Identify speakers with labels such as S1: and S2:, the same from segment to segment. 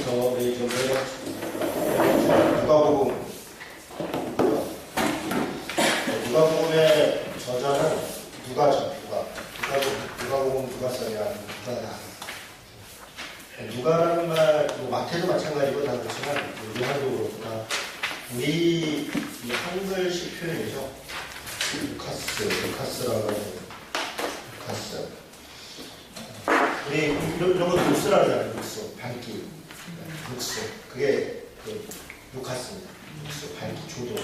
S1: 그래서 우리 좀 누가복음, 누가복음의 저자는 누가죠. 누가복음 누가 써냐? 누가다. 누가라는 말, 뭐 마태도 마찬가지고 다 그렇지만 요한도 그렇구나. 우리 이 한글식 표현이죠. 루카스라고 해요. 루카스. 우리 이런 거 룩스라고 하잖아요. 룩스, 밝기. 룩스. 그게 그 루카스입니다. 룩스, 밝기, 조도.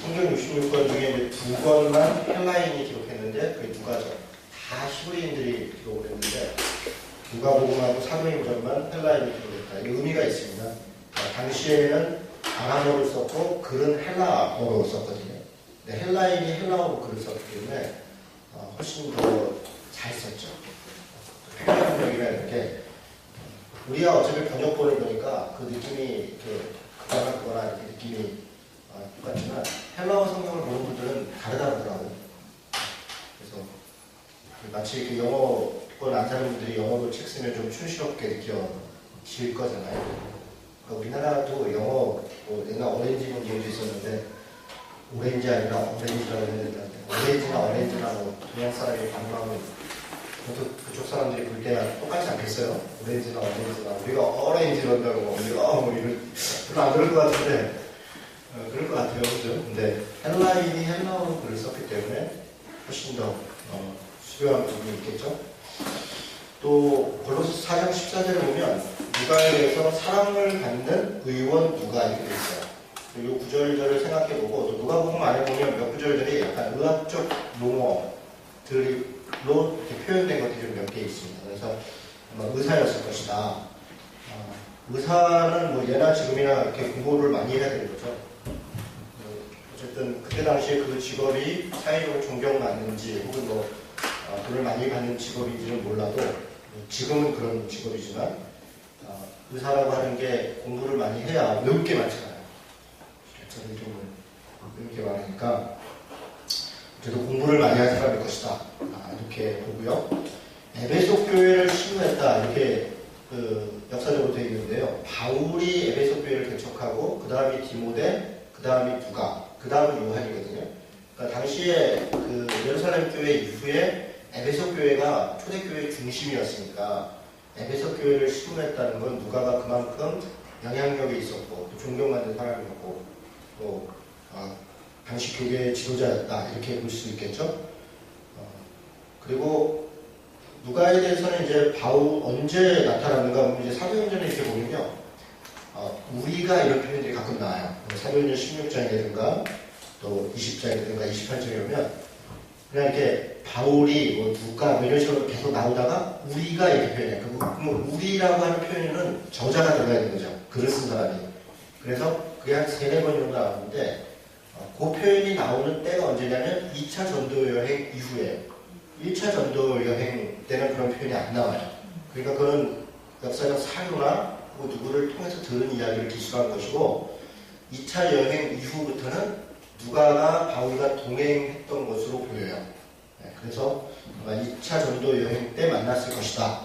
S1: 성경 66권 중에 두 권만 헬라인이 기록했는데 그게 누가죠. 다 히브리인들이 기록을 했는데 누가복음하고 사도행전만 헬라인이 기록했다. 이 의미가 있습니다. 당시에는 아람어를 썼고 글은 헬라어로 썼거든요. 근데 헬라인이 헬라어로 글을 썼기 때문에 훨씬 더 잘 썼죠. 표현력이나 이렇게 우리가 어차피 번역본을 보니까 그 느낌이 그거나 이렇게 느낌이 똑같지만 헬라어 성경을 보는 분들은 다르다고요. 그래서 마치 그 영어권 안 사는 분들이 영어로 책 쓰면 좀 촌스럽게 느껴질 거잖아요. 그러니까 우리나라도 영어 옛날 오렌지 문제도 있었는데 오렌지 아니라 오렌지라고 해야 된다는데 오렌지나 뭐 동양 사람이 반응하면 그쪽 사람들이 볼 때랑 똑같지 않겠어요? 오렌지나 우리가 오렌지로 한다고 우리가 뭐 이런 별로 안 그럴 것 같은데 그럴 것 같아요. 그죠? 근데 헬라인이 헬라어로 글을 썼기 때문에 훨씬 더 수요한 부분이 있겠죠. 또 골로새 4장 14절에 보면 누가에 대해서 사랑을 받는 의원 누가 이렇게 되어 있어요. 이 구절들을 생각해보고 또 누가복음 안에 보면 몇 구절들이 약간 의학적 용어들로 이렇게 표현된 것들이 좀 몇 개 있습니다. 그래서 아마 의사였을 것이다. 의사는 뭐 예나 지금이나 이렇게 공부를 많이 해야 되는 거죠. 어쨌든 그때 당시에 그 직업이 사회적으로 존경받는지 혹은 뭐 돈을 많이 받는 직업인지는 몰라도 지금은 그런 직업이지만 의사라고 하는 게 공부를 많이 해야 외울 게 많잖아요. 외울 게 많으니까 그래도 공부를 많이 한 사람일 것이다. 이렇게 보고요. 에베소 교회를 시무했다. 이렇게 역사적으로 되어 있는데요. 바울이 에베소 교회를 개척하고 그 다음이 디모데, 그 다음이 누가, 그 다음은 요한이거든요. 그러니까 당시에 그 예루살렘 교회 이후에 에베소 교회가 초대교회의 중심이었으니까 에베소 교회를 시무했다는 건 누가가 그만큼 영향력이 있었고 또 존경받는 사람이었고 또 당시 교회의 지도자였다 이렇게 볼 수 있겠죠. 그리고 누가에 대해서는 이제 바울 언제 나타났는가 하면 이제 사도행전에 이렇게 보면요. 우리가 이런 표현들이 가끔 나와요. 사도행전 16장이라든가 또 20장이라든가 28장에 보면 그냥 이렇게 바울이 뭐 누가 뭐 이런 식으로 계속 나오다가 우리가 이렇게 표현해요. 그럼 우리라고 하는 표현은 저자가 들어가야 되는 거죠. 글을 쓴 사람이. 그래서 그게 한 3-4번 정도 나오는데 그 표현이 나오는 때가 언제냐면 2차 전도 여행 이후에 1차 전도 여행 때는 그런 표현이 안 나와요. 그러니까 그건 역사적 사유나 누구를 통해서 들은 이야기를 기술한 것이고 2차 여행 이후부터는 누가가 바울과 동행했던 것으로 보여요. 그래서 아마 2차 전도 여행 때 만났을 것이다.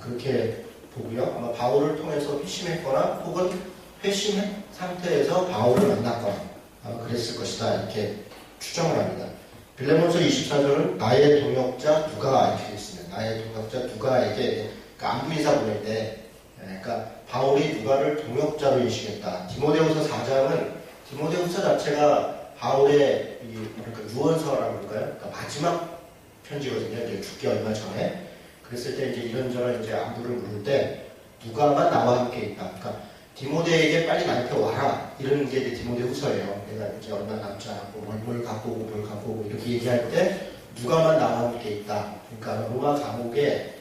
S1: 그렇게 보고요. 아마 바울을 통해서 회심했거나 혹은 회심 상태에서 바울을 만났거나 아마 그랬을 것이다. 이렇게 추정을 합니다. 빌레몬서 24절은 나의 동역자 누가 이렇게 있습니다. 나의 동역자 누가에게 그러니까 안부 인사 보낼 때 그러니까 바울이 누가를 동역자로 인식했다. 디모데후서 4장은 디모데후서 자체가 바울의 그러니까 유언서라고 할까요? 그러니까 마지막 편지거든요. 이제 죽기 얼마 전에 그랬을 때 이제 이런저런 이제 안부를 물을 때 누가가 나와 함께 있다. 그러니까 디모데에게 빨리 나한테 와라. 이런 게 이제 디모데후서예요. 내가 이제 얼마 남지 않았고 뭘 갖고 오고 이렇게 얘기할 때 누가만 나와 함께 있다. 그러니까 로마 감옥에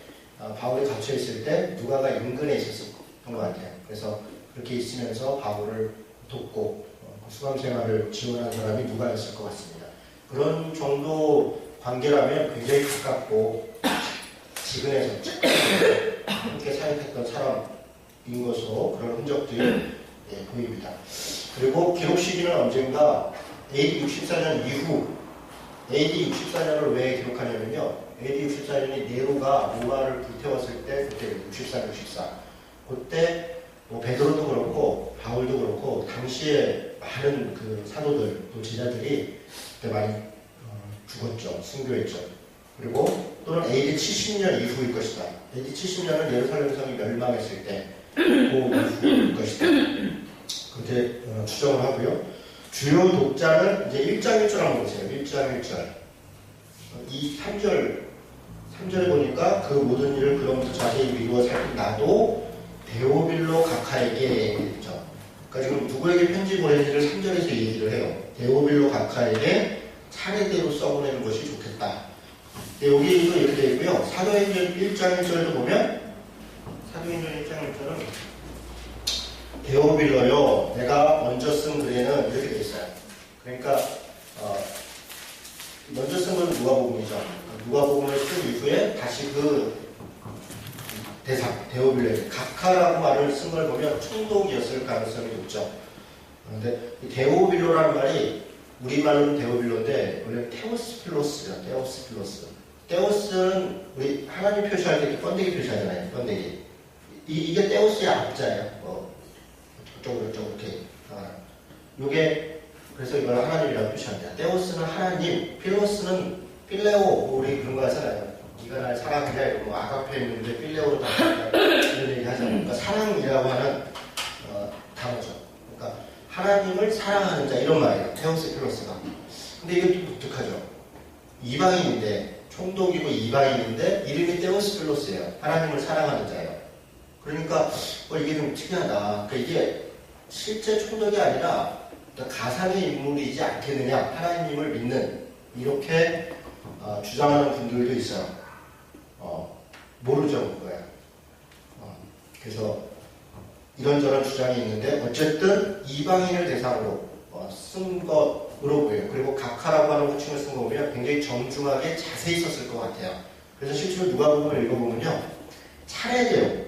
S1: 바울이 갇혀 있을 때 누가가 인근에 있었던 것 같아요. 그래서 그렇게 있으면서 바울을 돕고 수감 생활을 지원한 사람이 누가였을 것 같습니다. 그런 정도 관계라면 굉장히 가깝고 지근해서 함께 사역했던 사람인 것으로 그런 흔적들이 보입니다. 그리고 기록 시기는 언젠가 AD 64년 이후 AD 64년을 왜 기록하냐면요. AD 64년이 네로가 로마를 불태웠을 때 그때 63, 64 그때 뭐 베드로도 그렇고 바울도 그렇고 당시에 많은 그 사도들 또 제자들이 그때 많이 죽었죠. 순교했죠. 그리고 또는 AD 70년 이후일 것이다. AD 70년은 예루살렘 성이 멸망했을 때 그 이후일 것이다. 그렇게 추정을 하고요. 주요 독자는 이제 1장 1절 한번 보세요. 1장 1절. 3절에 보니까 그 모든 일을 그럼부터 자세히 미루어 살핀 나도 데오빌로 각하에게 있죠. 그러니까 지금 누구에게 편지 보내는지를 3절에서 얘기를 해요. 데오빌로 각하에게 차례대로 써보내는 것이 좋겠다. 근데 여기도 이렇게 되어 있고요. 사도행전 1장 1절도 보면 사도행전 1장 1절은 데오빌로요 내가 먼저 쓴 글에는 이렇게 되어 있어요. 그러니까 먼저 쓴 건 누가복음이죠. 누가복음을 쓴 이후에 다시 그 대상 데오빌로에 각하라고 말을 쓴 걸 보면 총독이었을 가능성이 높죠. 그런데 이 데오빌로라는 말이 우리말로는 데오빌로인데 원래 테오스필로스예요. 테오스필로스. 테오스는 우리 하나님 표시할 때 번데기 표시하잖아요. 번데기. 이게 테오스의 앞자예요. 저쪽으로 이렇게. 요게 그래서 이걸 하나님이라고 표시합니다. 테오스는 하나님, 필로스는 필레오. 우리 그런 거 하잖아요. 네가 날 사랑하냐 이러고 아가페 있는데 필레오로 다 이런 얘기 하잖아요. 그러니까 사랑이라고 하는 단어죠. 그러니까 하나님을 사랑하는 자 이런 말이에요. 테오스 필로스가. 근데 이게 좀 독특하죠. 이방인인데 총독이고 이방인인데 이름이 테오스 필로스예요. 하나님을 사랑하는 자예요. 그러니까 이게 좀 특이하다. 그러니까 이게 실제 총독이 아니라 가상의 인물이지 않겠느냐. 하나님을 믿는 이렇게 주장하는 분들도 있어요. 모르죠 그거야. 그래서 이런저런 주장이 있는데 어쨌든 이방인을 대상으로 쓴 것으로 보여요. 그리고 각하라고 하는 호칭을 쓴 거 보면 굉장히 정중하게 자세히 썼을 것 같아요. 그래서 실제로 누가복음을 읽어보면요 차례대로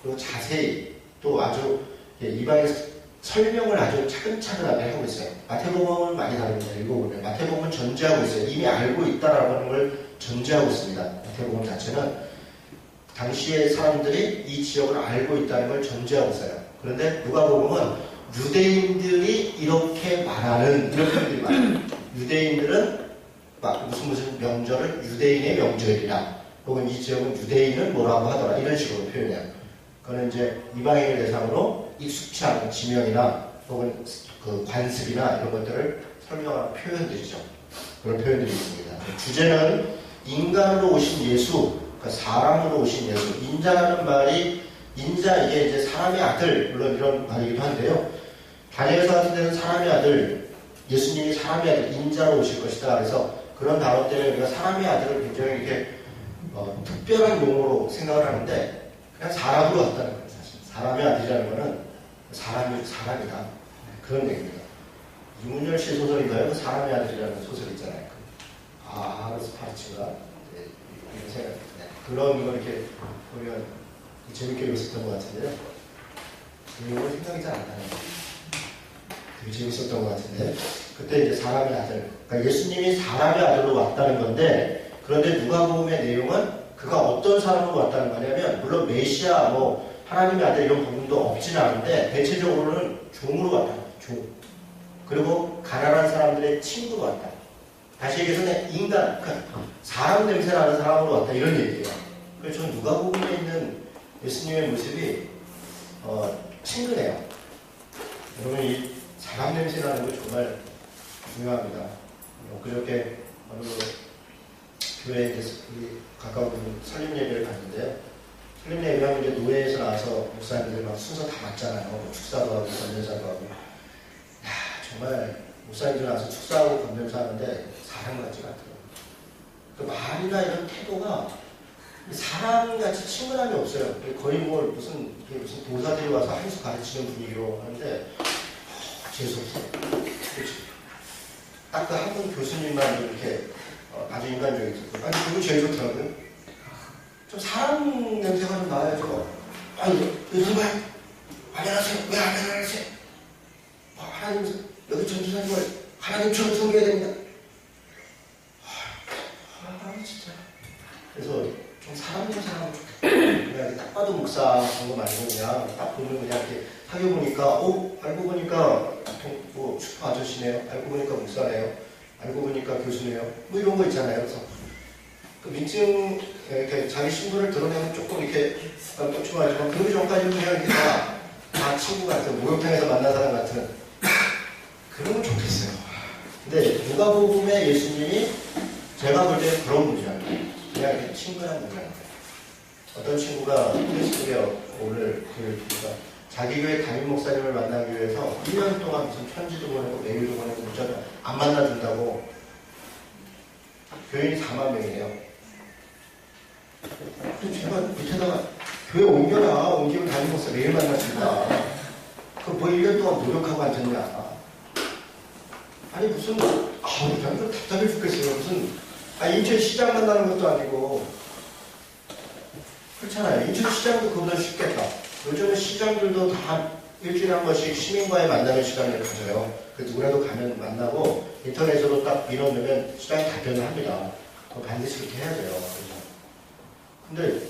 S1: 그리고 자세히 또 아주 이방인 설명을 아주 차근차근하게 하고 있어요. 마태복음은 많이 다릅니다. 읽어보면 마태복음은 전제하고 있어요. 이미 알고 있다라고 하는 걸 전제하고 있습니다. 마태복음 자체는 당시의 사람들이 이 지역을 알고 있다는 걸 전제하고 있어요. 그런데 누가복음은 유대인들이 이렇게 말하는 이런 표현들이 많아요. 유대인들은 무슨 명절을 유대인의 명절이라 혹은 이 지역은 유대인은 뭐라고 하더라 이런 식으로 표현해요. 그거는 이제 이방인을 대상으로 익숙치 않은 지명이나 혹은 그 관습이나 이런 것들을 설명하는 표현들이죠. 그런 표현들이 있습니다. 주제는 인간으로 오신 예수, 그러니까 사람으로 오신 예수. 인자라는 말이 인자 이게 이제 사람의 아들 물론 이런 말이기도 한데요. 다니엘서 같은 데는 사람의 아들, 예수님이 사람의 아들 인자로 오실 것이다. 그래서 그런 단어 때문에 우리가 사람의 아들을 굉장히 이렇게 특별한 용어로 생각을 하는데 그냥 사람으로 왔다는 거예요. 사실 사람의 아들이라는 거는 사람이다. 그런 얘기입니다. 이문열 씨 소설인가요? 그 사람의 아들이라는 소설 있잖아요. 아르스 파르치가 이런 생각. 그런 거 이렇게 보면 재밌게 읽었었던 것 같은데요. 내용은 생각이 잘 안 나요. 되게 재밌었던 것 같은데 그때 이제 사람의 아들. 그러니까 예수님이 사람의 아들로 왔다는 건데 그런데 누가복음의 내용은 그가 어떤 사람으로 왔다는 거냐면 물론 메시아 하나님의 아들 이런 부분도 없지는 않은데 대체적으로는 종으로 왔다. 종. 그리고 가난한 사람들의 친구로 왔다. 다시 얘기해서 인간, 그러니까 사람 냄새 나는 사람으로 왔다 이런 얘기예요. 그래서 저는 누가복음에 있는 예수님의 모습이 친근해요. 여러분 이 사람 냄새 나는 거 정말 중요합니다. 그저께 어느 교회에 가까운 설립 예배를 갔는데요. 설립 예배하면 이제 노예에서 나와서 목사님들 막 순서 다 맞잖아요. 축사도 하고 건면사도 하고. 정말 목사님들 나와서 축사하고 건면사 하는데 사람 같지가 않더라고요. 그 말이나 이런 태도가 사람같이 친근함이 없어요. 거의 무슨 도사들이 와서 한수 가르치는 분위기로 하는데 재수없어요. 딱 그 한 분 교수님만 이렇게 아주 인간적이죠. 아니 그거 제일 좋더라고요. 좀 사람 냄새가 좀 나야죠. 아니 요즘 안녕하세요. 왜 안녕하세요? 하나님 여기 전도사님을 하나님처럼 섬겨야 됩니다. 진짜 그래서 좀 사람 좀 사람 좋겠다. 그냥 딱 봐도 목사 그런 거 말고 그냥 딱 보면 그냥 이렇게 사귀어보니까 알고 보니까 뭐 슈퍼 아저씨네요. 알고 보니까 목사네요. 알고 보니까 교수네요. 뭐 이런 거 있잖아요. 그래서 그 민증 이렇게 자기 신분을 드러내면 조금 이렇게 쫓춤하지만 그 전까지는 그냥 이렇게 다 친구 같은 목욕탕에서 만난 사람 같은 그러면 좋겠어요. 근데 누가복음의 예수님이 제가 볼 때는 그런 분이 아니에요. 그냥 이렇게 친근한 분이 아니에요. 어떤 친구가 페이스북에 오늘 보니까 자기 교회 담임 목사님을 만나기 위해서 1년 동안 무슨 편지도 보내고 메일도 보내고 문자도 안 만나준다고 교인이 4만 명이에요. 제가 밑에다가 교회 옮기면 담임 목사 매일 만났습니다. 그럼 뭐 1년 동안 노력하고 앉았냐. 아니 무슨 저는 좀 답답해 죽겠어요. 무슨 인천 시장 만나는 것도 아니고 그렇잖아요. 인천 시장도 그보다 쉽겠다. 요즘은 시장들도 다 일주일에 한 번씩 시민과의 만나는 시간을 가져요. 그 누구라도 가면 만나고 인터넷으로 딱 밀어넣으면 시장에 답변을 합니다. 반드시 그렇게 해야 돼요. 근데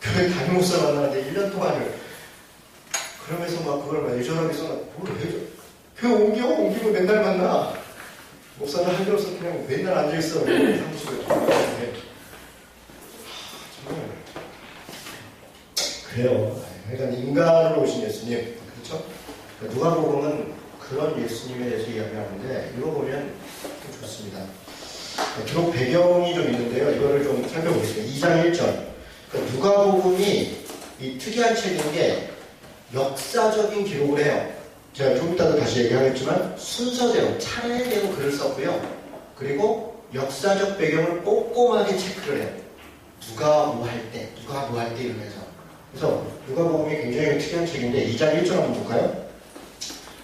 S1: 교회 담임 목사 만나는데 1년 동안을 그러면서 막 그걸 막 예전하게 써놔. 뭘 해줘? 교회 옮기면 맨날 만나. 목사는 할 일 없어 그냥 맨날 앉아있어. 사무실에. 정말 그래요. 그러니까 인간으로 오신 예수님, 그렇죠? 누가복음은 그런 예수님에 대해서 이야기하는데 읽어보면 좀 좋습니다. 기록 배경이 좀 있는데요. 이거를 좀 살펴보겠습니다. 2장 1절. 누가복음이 이 특이한 책인 게 역사적인 기록을 해요. 제가 좀 이따도 다시 얘기하겠지만 순서대로 차례대로 글을 썼고요. 그리고 역사적 배경을 꼼꼼하게 체크를 해요. 누가 뭐 할 때 이러면서. 그래서 누가복음이 굉장히 특이한 책인데 2장 1절 한번 볼까요?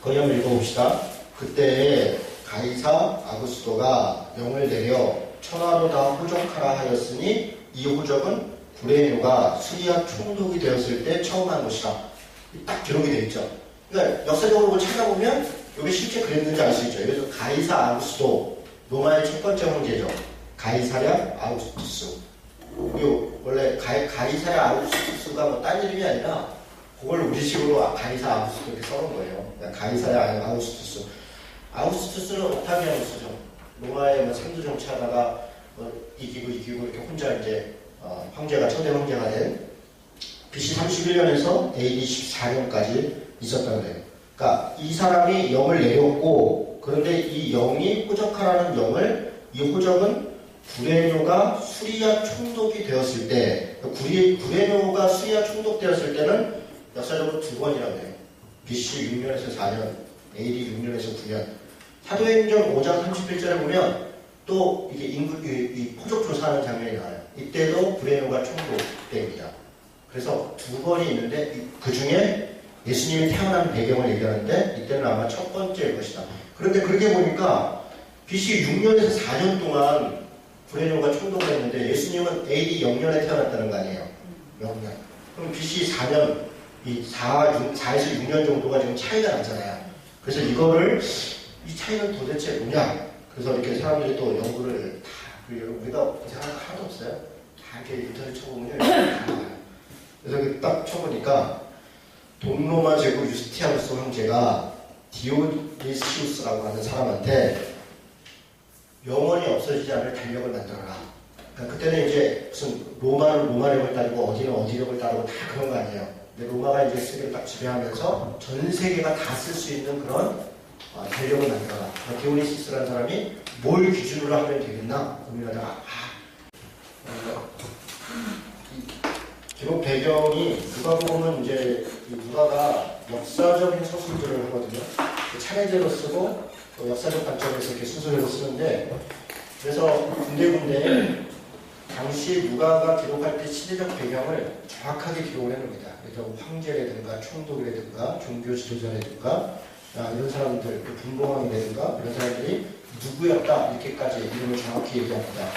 S1: 거기 한번 읽어봅시다. 그때 가이사 아구스도가 명을 내려 천하로 다 호적하라 하였으니 이 호적은 구레뇨가 수리아 총독이 되었을 때 처음 한 것이다. 딱 기록이 되어 있죠. 그러니까 역사적으로 찾아보면 이게 실제 그랬는지 알 수 있죠. 그래서 가이사 아구스도 로마의 첫 번째 황제죠. 가이사랴 아우구스투스. 원래 가이사랴 아우구스투스가 뭐 딴 이름이 아니라 그걸 우리식으로 가이사 아우구스투스 이렇게 써놓은 거예요. 그러니까 가이사랴 아우구스투스. 아우구스투스는 옥타비아누스죠. 로마의 뭐 3두 정치하다가 이기고 이렇게 혼자 이제 황제가 초대 황제가 된 BC 31년에서 AD 14년까지 있었다고 해요. 그러니까 이 사람이 영을 내렸고 그런데 이 영이 호적하라는 영을 이 호적은 구레뇨가 수리아 총독이 되었을 때 구레뇨가 수리아 총독 되었을 때는 역사적으로 2번이라고 해요. BC 6년에서 4년, AD 6년에서 9년. 사도행전 5장 31절에 보면 또 이게 이 호적 조사하는 장면이 나와요. 이때도 구레뇨가 총독 때입니다. 그래서 2번이 있는데 그 중에 예수님이 태어난 배경을 얘기하는데 이때는 아마 첫 번째일 것이다. 그런데 그렇게 보니까 BC 6년에서 4년 동안 구레뇨가 총독을 했는데 예수님은 AD 0년에 태어났다는 거 아니에요. 0년. 그럼 BC 4년, 4에서 6년 정도가 지금 차이가 나잖아요. 그래서 이 차이는 도대체 뭐냐? 그래서 이렇게 사람들이 또 연구를 우리가 생각 하나도 없어요. 다 이렇게 인터넷 쳐보면 다 나와요. 그래서 딱 쳐보니까 동로마 제국 유스티아누스 황제가 디오니시우스라고 하는 사람한테 영원히 없어지지 않을 달력을 만들어라. 그러니까 그때는 이제 무슨 로마는 로마력을 따르고 어디는 어디력을 따르고 다 그런 거 아니에요. 근데 로마가 이제 세계를 딱 지배하면서 전 세계가 다 쓸 수 있는 그런 달력을 만들어라. 디오니시스라는 사람이 뭘 기준으로 하면 되겠나 고민하다가 기록 배경이 누가복음은 이제 누가가 역사적인 서술들을 하거든요. 차례대로 쓰고 또 역사적 관점에서 이렇게 순서대로 쓰는데 그래서 군데군데 당시 누가가 기록할 때 시대적 배경을 정확하게 기록을 해놓습니다. 그래서 황제라든가 총독이라든가 종교 지도자라든가 이런 사람들, 분봉왕이라든가 이런 사람들이 누구였다 이렇게까지 이름을 정확히 얘기합니다.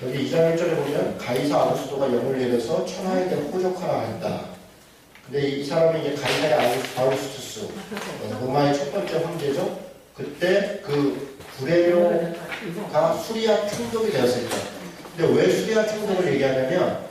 S1: 여기 2장 1절에 보면 가이사 아구스도가 영을 내려서 천하에 대해 호적하라 했다. 근데 이 사람이 이제 가이사랴 아우구스투스 로마의 첫 번째 황제죠. 그때 그 구레뇨가 수리아 총독이 되었을 때 근데 왜 수리아 총독을 얘기하냐면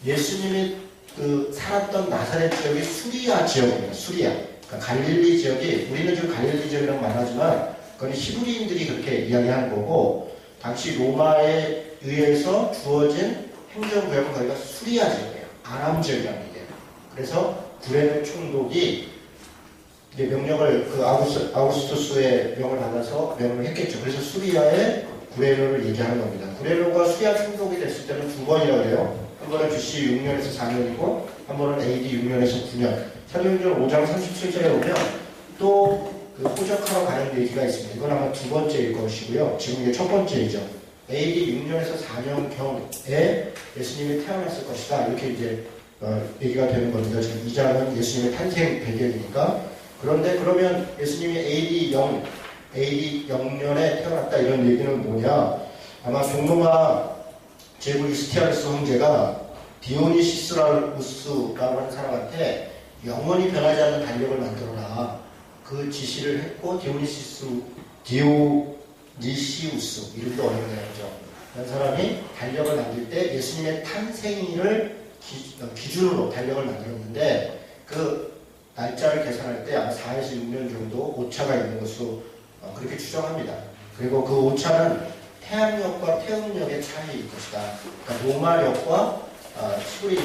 S1: 예수님이 그 살았던 나사렛 지역이 수리아 지역입니다. 수리아. 그러니까 갈릴리 지역이, 우리는 지금 갈릴리 지역이라고 말하지만 그건 히브리인들이 그렇게 이야기하는 거고, 당시 로마에 의해서 주어진 행정구역은 거기가 수리아 지역이에요. 아람 지역이라는 얘기예요. 그래서 구레네 총독이 이제 명령을, 그 아우구스투스의 명을 받아서 명령을 했겠죠. 그래서 수리아의 구레노를 얘기하는 겁니다. 구레노가 수리아 총독이 됐을 때는 두 번이라고 해요. 한 번은 BC 6년에서 4년이고, 한 번은 AD 6년에서 9년. 사도행전 5장 37절에 보면 또 그 호적하러 가는 얘기가 있습니다. 이건 아마 두 번째일 것이고요. 지금 이게 첫 번째이죠. AD 6년에서 4년경에 예수님이 태어났을 것이다. 이렇게 이제 얘기가 되는 겁니다. 지금 2장은 예수님의 탄생 배경이니까. 그런데 그러면 예수님이 AD 0년에 태어났다 이런 얘기는 뭐냐? 아마 종로마 제국 유스티아누스 황제가 디오니시스라고 하는 사람한테 영원히 변하지 않는 달력을 만들어라. 그 지시를 했고, 디오니시우스, 이름도 어렵네요. 그런 사람이 달력을 만들 때 예수님의 탄생일을 기준으로 달력을 만들었는데, 그 날짜를 계산할 때 아마 4에서 6년 정도 오차가 있는 것으로 그렇게 추정합니다. 그리고 그 오차는 태양력과 태음력의 차이일 것이다. 그러니까 로마력과 히브리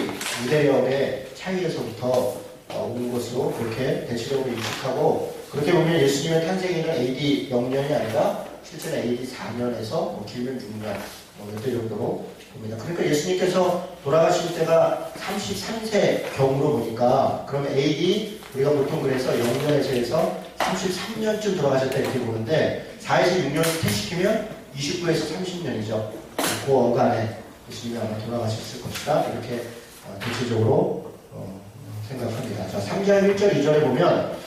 S1: 유대력의 차이에서부터 온 것으로 그렇게 대체적으로 인식하고, 그렇게 보면 예수님의 탄생일은 AD 0년이 아니라 실제는 AD 4년에서 길면 6년 이때 정도로 봅니다. 그러니까 예수님께서 돌아가실 때가 33세 경으로 보니까, 그러면 AD 우리가 보통 그래서 0년에서 해서 33년쯤 돌아가셨다 이렇게 보는데, 4에서 6년 퇴시키면 29에서 30년이죠. 그 어간에 예수님이 아마 돌아가셨을 것이다. 이렇게 대체적으로 생각합니다. 자, 3장 1절 2절에 보면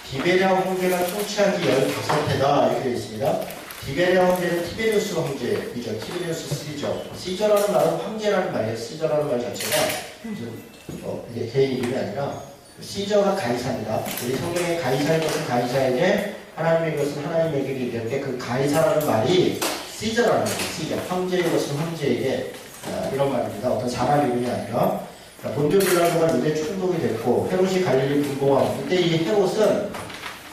S1: 디베랴 황제가 통치한 지 15해다 이렇게 되어 있습니다. 디베랴 황제는 티베리우스 황제이죠. 티베리우스 시저. 시저라는 말은 황제라는 말이에요. 시저라는 말 자체가 이게 개인 이름이 아니라 시저가 가이사입니다. 우리 성경에 가이사의 것은 가이사에게, 하나님의 것은 하나님에게 얘기할 그 가이사라는 말이 시저라는 거예요. 시저. 황제의 것은 황제에게, 이런 말입니다. 어떤 사람 이름이 아니라. 본디오 빌라도가 유대 총독이 됐고, 헤롯이 갈릴리 분봉왕. 이때 이 헤롯은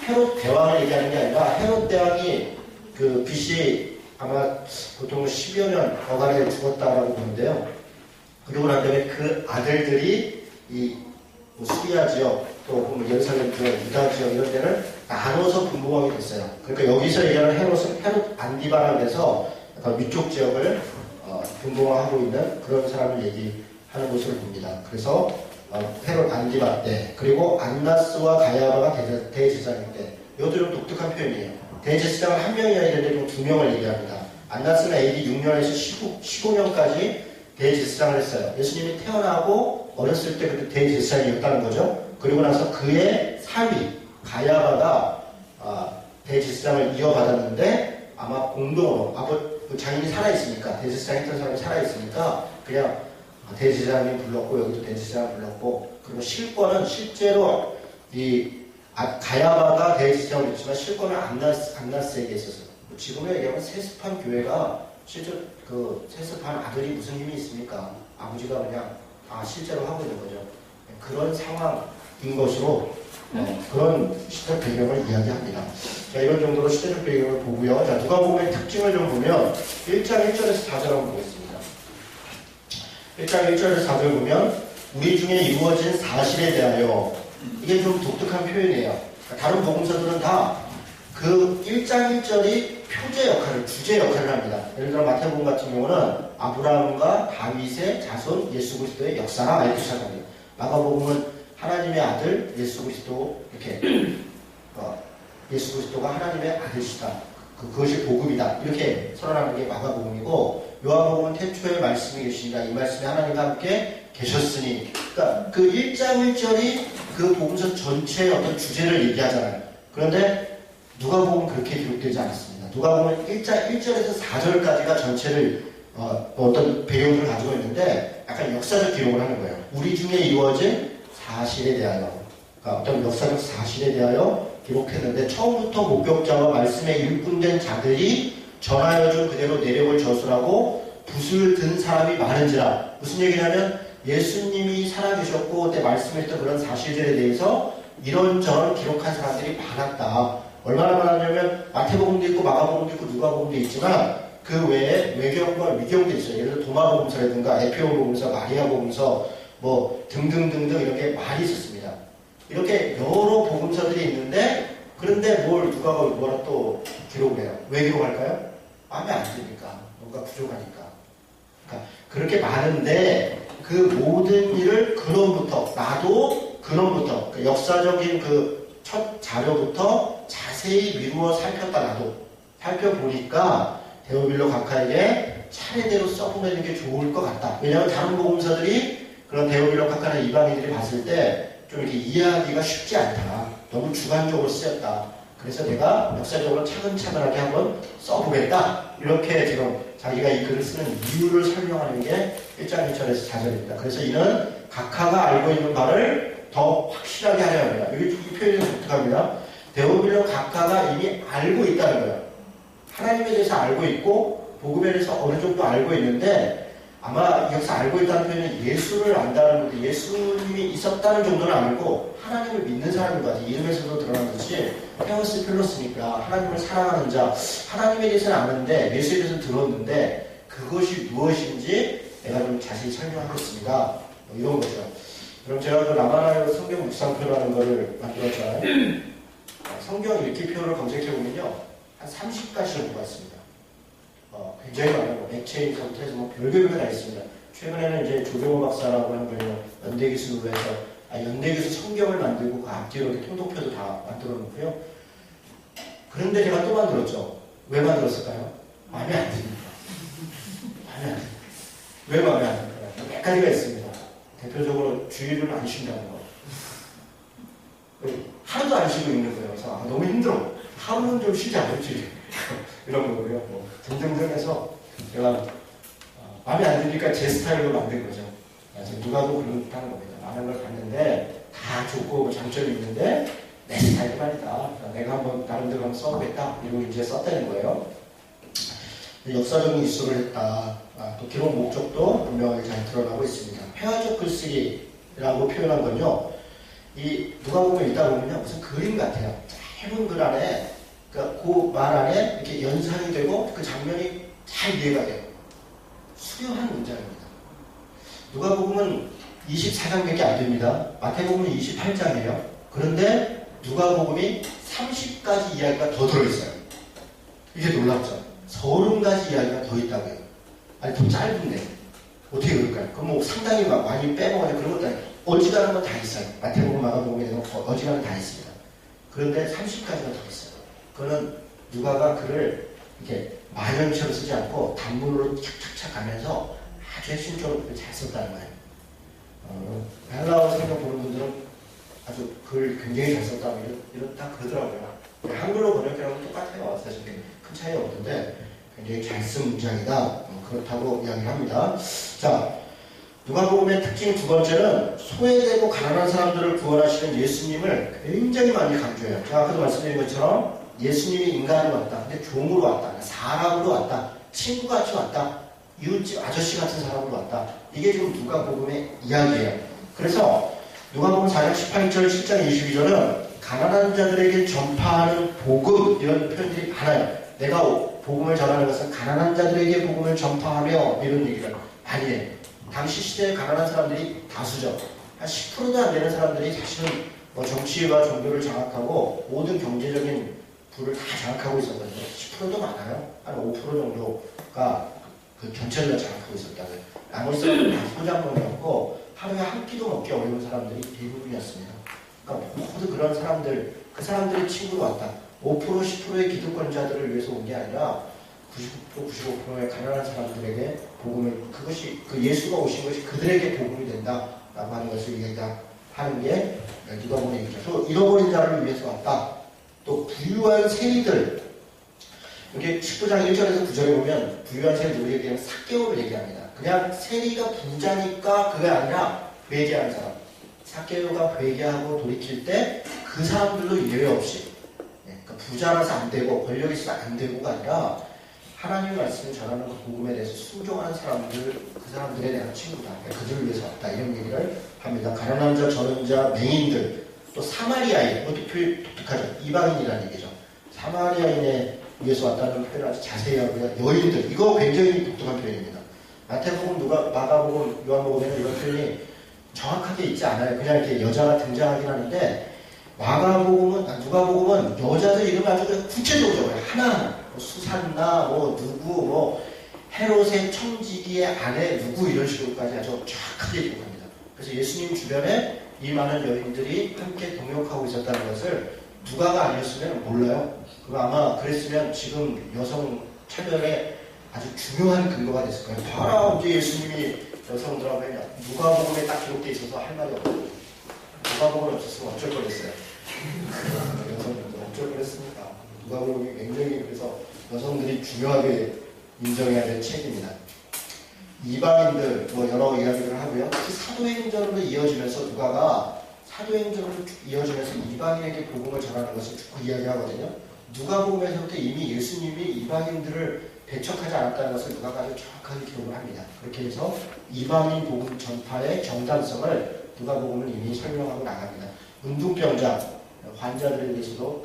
S1: 헤롯 대왕을 얘기하는 게 아니라, 헤롯 대왕이 그 BC 아마 보통 10여 년 어간에 죽었다라고 보는데요. 그리고 난 다음에 그 아들들이 이 수리아 지역, 또 예루살렘 지역, 유다 지역 이런 데를 나눠서 분봉왕이 됐어요. 그러니까 여기서 얘기하는 헤롯은 헤롯 안디바라고 해서 약간 위쪽 지역을 분봉왕하고 있는 그런 사람을 얘기하는 것으로 봅니다. 그래서 헤롯 안디바 때, 그리고 안나스와 가야바가 대제사장 때, 이것도 좀 독특한 표현이에요. 대제사장은 한 명이 아니라 두 명을 얘기합니다. 안나스는 AD 6년에서 15년까지 대제사장을 했어요. 예수님이 태어나고 어렸을 때 그때 대제사장이었다는 거죠. 그리고 나서 그의 사위 가야바가 대제사장을 이어받았는데, 아마 공동으로 자기는 살아있으니까, 대제사장 했던 사람이 살아있으니까 그냥 대제사장님 불렀고, 여기도 대제사장 불렀고, 그리고 실권은 실제로 가야바가 대제사장을 했지만 실권은 안나스에게 있었어요. 지금의 얘기하면 세습한 교회가 실제 그 세습한 아들이 무슨 힘이 있습니까? 아버지가 그냥 실제로 하고 있는 거죠. 그런 상황인 것으로 그런 시대적 배경을 이야기합니다. 자, 이런 정도로 시대적 배경을 보고요. 자, 누가복음의 특징을 좀 보면 1장 1절에서 4절 한번 보겠습니다. 1장 1절에서 4절 보면 우리 중에 이루어진 사실에 대하여, 이게 좀 독특한 표현이에요. 다른 복음서들은 다 그 1장 1절이 표제 역할을, 주제 역할을 합니다. 예를 들어 마태복음 같은 경우는 아브라함과 다윗의 자손 예수 그리스도의 역사나 이렇게 시작합니다. 마가복음은 하나님의 아들 예수 그리스도, 이렇게 예수 그리스도가 하나님의 아들이시다. 그것이 복음이다. 이렇게 선언하는 게 마가복음이고, 요한복음은 태초에 말씀이 계시니라, 이 말씀이 하나님과 함께 계셨으니. 그러니까 그 1장 1절이 그 복음서 전체의 어떤 주제를 얘기하잖아요. 그런데 누가복음은 그렇게 기록되지 않았습니다. 누가복음은 1장 1절에서 4절까지가 전체를 어떤 배경을 가지고 있는데, 약간 역사적 기록을 하는 거예요. 우리 중에 이루어진 사실에 대하여, 그러니까 어떤 역사적 사실에 대하여 기록했는데, 처음부터 목격자와 말씀에 일꾼된 자들이 전하여 준 그대로 내력을 저술하고 붓을 든 사람이 많은지라. 무슨 얘기냐면 예수님이 살아계셨고 그때 말씀했던 그런 사실들에 대해서 이런저런 기록한 사람들이 많았다. 얼마나 많았냐면 마태복음도 있고 마가복음도 있고 누가복음도 있지만 그 외에 외경과 위경도 있어요. 예를 들어 도마복음서라든가 에피오복음서, 마리아복음서 뭐 등등등등 이렇게 많이 있었습니다. 이렇게 여러 복음서들이 있는데 그런데 뭘 누가 뭐라 또 기록을 해요. 왜 기록할까요? 마음에 안 드니까. 뭔가 부족하니까. 그러니까 그렇게 많은데 그 모든 일을 근원부터 나도 근원부터 그러니까 역사적인 그 첫 자료부터 자세히 미루어 살폈다. 나도 살펴보니까 데오빌로 각하에게 차례대로 써보내는 게 좋을 것 같다. 왜냐하면 다른 복음서들이 그런 데오빌로 각하는 이방인들이 봤을 때 좀 이렇게 이해하기가 쉽지 않다. 너무 주관적으로 쓰였다. 그래서 내가 역사적으로 차근차근하게 한번 써보겠다. 이렇게 지금 자기가 이 글을 쓰는 이유를 설명하는 게 1장 2절에서 4절입니다. 그래서 이는 각하가 알고 있는 바를 더 확실하게 하려 합니다. 이 표현이 독특합니다. 데오빌로 각하가 이미 알고 있다는 거예요. 하나님에 대해서 알고 있고 복음에 대해서 어느 정도 알고 있는데 아마 여기서 알고 있다는 표현은 예수를 안다는 건데 예수님이 있었다는 정도는 아니고 하나님을 믿는 사람인 것 같아요. 이름에서도 드러나듯이 테오스 필로스니까 하나님을 사랑하는 자, 하나님에 대해서는 아는데 예수에 대해서는 들었는데 그것이 무엇인지 내가 좀 자세히 설명하겠습니다. 뭐 이런 거죠. 그럼 제가 그 라마나요 성경 묵상표라는 거를 만들었잖아요. 성경 읽기표를 검색해보면요. 한 30가지를 보았습니다. 굉장히 많아요. 액체인부터 해서 뭐 별개별로 다 있습니다. 최근에는 이제 조경호 박사라고 하는 분이 연대기술로 해서 연대기술 성경을 만들고 그 앞뒤로 이렇게 통독표도 다 만들어 놓고요. 그런데 제가 또 만들었죠. 왜 만들었을까요? 마음에 안 듭니다. 마음에 안 듭니다. 왜 마음에 안 듭니까? 몇 가지가 있습니다. 대표적으로 주의를 안 쉰다는 거. 하루도 안 쉬고 있는 거예요. 그래서 너무 힘들어. 하루는 좀 쉬지 않을지. 이런 거고요. 뭐 등등등 해서 제가 마음에 안 드니까 제 스타일로 만든 거죠. 누가도 그렇다는 겁니다. 많은 걸 봤는데 다 좋고 뭐 장점이 있는데 내 스타일이 말이다. 내가 한번 나름대로 한번 써보겠다. 이러고 이제 썼다는 거예요. 역사적인 이슈를 했다. 또 기록 목적도 분명하게 잘 드러나고 있습니다. 회화적 글쓰기라고 표현한 건요. 이 누가복음 읽다 보면요. 무슨 그림 같아요. 짧은 글 안에 그러니까 그 말 안에 이렇게 연상이 되고 그 장면이 잘 이해가 돼요. 수려한 문장입니다. 누가복음은 24장밖에 안 됩니다. 마태복음은 28장이에요. 그런데 누가복음이 30가지 이야기가 더 들어있어요. 이게 놀랍죠. 30가지 이야기가 더 있다고요. 아니 더 짧은데 어떻게 그럴까요? 그럼 뭐 상당히 막 많이 빼먹어야 그런 것도 아니에요. 어지간한 건 다 있어요. 마태복음, 마가복음에 대한 어지간한 다 있습니다. 그런데 30가지가 더 있어요. 그거는 누가가 글을 이렇게 만연처럼 쓰지 않고 단문으로 착착착 가면서 아주 핵심적으로 잘 썼다는 거예요. 헬라어 성경 보는 분들은 아주 글 굉장히 잘 썼다고 이렇다 그러더라고요. 한글로 번역하면 똑같아요. 사실 큰 차이가 없는데 굉장히 잘 쓴 문장이다. 그렇다고 이야기를 합니다. 자, 누가복음의 특징 두 번째는 소외되고 가난한 사람들을 구원하시는 예수님을 굉장히 많이 강조해요. 제가 아까도 말씀드린 것처럼 예수님이 인간으로 왔다. 근데 종으로 왔다. 사람으로 왔다. 친구같이 왔다. 이웃집 아저씨 같은 사람으로 왔다. 이게 지금 누가복음의 이야기예요. 그래서 누가복음 4장 18절, 7장 22절은 가난한 자들에게 전파하는 복음 이런 표현들이 많아요. 내가 복음을 전하는 것은 가난한 자들에게 복음을 전파하며 이런 얘기를 많이 해요. 당시 시대에 가난한 사람들이 다수죠. 한 10%도 안 되는 사람들이 사실은 뭐 정치와 종교를 장악하고 모든 경제적인 부를 다 장악하고 있었거든요. 10%도 많아요. 한 5% 정도가 그 전체를 다 장악하고 있었다고요. 나머지 사람들은 다 소작농이었고 하루에 한 끼도 먹기 어려운 사람들이 대부분이었습니다. 그러니까 모두 그런 사람들, 그 사람들이 친구로 왔다. 5% 10%의 기득권자들을 위해서 온 게 아니라 99% 95%의 가난한 사람들에게 복음을, 그것이 그 예수가 오신 것이 그들에게 복음이 된다라고 하는 것을 이야기하는 게 누가복음의 얘기죠. 또 잃어버린 자를 위해서 왔다. 또 부유한 세리들, 이게 19장 1절에서 9절에 보면 부유한 세리들 얘기하면 삭개오를 얘기합니다. 그냥 세리가 부자니까 그게 아니라 회개하는 사람. 삭개오가 회개하고 돌이킬 때 그 사람들도 예외 없이, 그러니까 부자라서 안 되고 권력이 있어서 안 되고가 아니라 하나님의 말씀을 전하는 그 복음에 대해서 순종하는 사람들, 그 사람들에 대한 친구다. 그들을 위해서 왔다. 이런 얘기를 합니다. 가난한 자, 저는 자, 맹인들, 또 사마리아인, 이것도 표현 독특하죠. 이방인이라는 얘기죠. 사마리아인에 위해서 왔다는 표현을 아주 자세히 하고요. 여인들, 이거 굉장히 독특한 표현입니다. 마태복음, 마가복음, 요한복음에는 이런 표현이 정확하게 있지 않아요. 그냥 이렇게 여자가 등장하긴 하는데, 누가복음은 여자들 이름을 아주 구체적으로 적어요. 하나하나. 뭐 수산나, 뭐 누구, 뭐 헤롯의 청지기의 아내 누구 이런 식으로까지 아주 정확하게 기록합니다. 그래서 예수님 주변에 이 많은 여인들이 함께 동역하고 있었다는 것을 누가가 아니었으면 몰라요. 그거 아마 그랬으면 지금 여성 차별에 아주 중요한 근거가 됐을 거예요. 바로 이제 예수님이 여성들하고 누가복음에 딱 기록되어 있어서 할 말이 없고 누가복음은 없었으면 어쩔 뻔했어요. 여성분들 어쩔 뻔했습니까? 누가복음이 굉장히 그래서 여성들이 중요하게 인정해야 될 책입니다. 이방인들 뭐 여러 이야기를 하고요. 사도행전으로 이어지면서 누가가 사도행전으로 이어지면서 이방인에게 복음을 전하는 것을 쭉 이야기하거든요. 누가복음에서부터 이미 예수님이 이방인들을 배척하지 않았다는 것을 누가가 아주 정확하게 기록을 합니다. 그렇게 해서 이방인 복음 전파의 정당성을 누가복음은 이미 설명하고 나갑니다. 문둥병자 환자들에 대해서도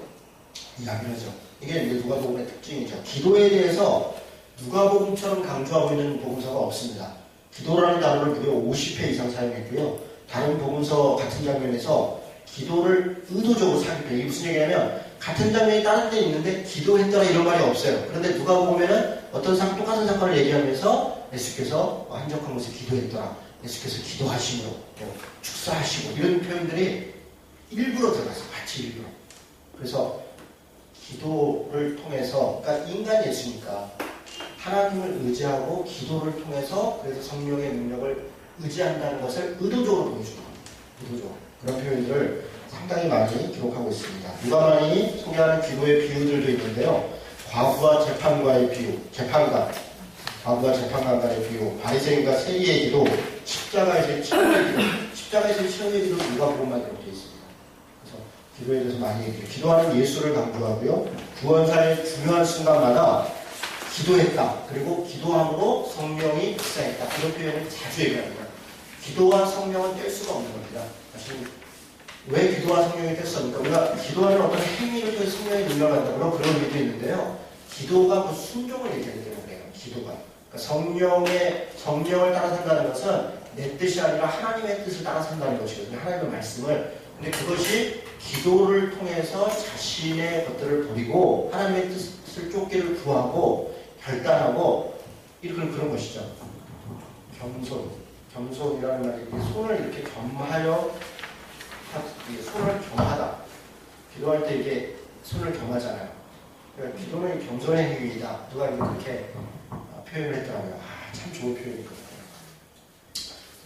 S1: 이야기를 하죠. 이게 누가복음의 특징이죠. 기도에 대해서 누가복음처럼 강조하고 있는 복음서가 없습니다. 기도라는 단어를 무려 50회 이상 사용했고요. 다른 복음서 같은 장면에서 기도를 의도적으로 삽입해요. 이게 무슨 얘기냐면 같은 장면이 다른 데 있는데 기도했더라 이런 말이 없어요. 그런데 누가복음에는 어떤 똑같은 사건을 얘기하면서 예수께서 한적한 곳에 기도했더라. 예수께서 기도하시고 축사하시고 이런 표현들이 일부러 들어가서 마치 일부러. 그래서 기도를 통해서 그러니까 인간 예수니까 하나님을 의지하고 기도를 통해서 그래서 성령의 능력을 의지한다는 것을 의도적으로 보여주는 겁니다. 의도적으로. 그런 표현들을 상당히 많이 기록하고 있습니다. 누가만이 소개하는 기도의 비유들도 있는데요. 과부와 재판관의 비유, 과부와 재판관 간의 비유, 바리새인과 세리의 기도, 십자가에서의 치료의 기도, 십자가에서의 치료의 기도 누가복음만 기록되어 있습니다. 그래서 기도에 대해서 많이 얘기해요. 기도하는 예수를 강조하고요. 구원사의 중요한 순간마다 기도했다. 그리고 기도함으로 성령이 역사했다. 그런 표현을 자주 얘기합니다. 기도와 성령은 뗄 수가 없는 겁니다. 사실 왜 기도와 성령이 뗄수없습니까? 우리가 기도하는 어떤 행위를 통해 성령이 능력한다. 물론 그런 의미도 있는데요. 기도가 그 순종을 얘기하기 때문에요. 기도가. 그러니까 성령을 따라 산다는 것은 내 뜻이 아니라 하나님의 뜻을 따라 산다는 것이거든요. 하나님의 말씀을. 근데 그것이 기도를 통해서 자신의 것들을 버리고 하나님의 뜻을 쫓기를 구하고 결단하고 이런 그런 것이죠. 겸손이라는 말이 손을 이렇게 겸하여 손을 겸하다. 기도할 때 이렇게 손을 겸하잖아요. 그러니까 기도는 겸손의 행위이다. 누가 그렇게 표현을 했더라고요. 참 좋은 표현이거든요.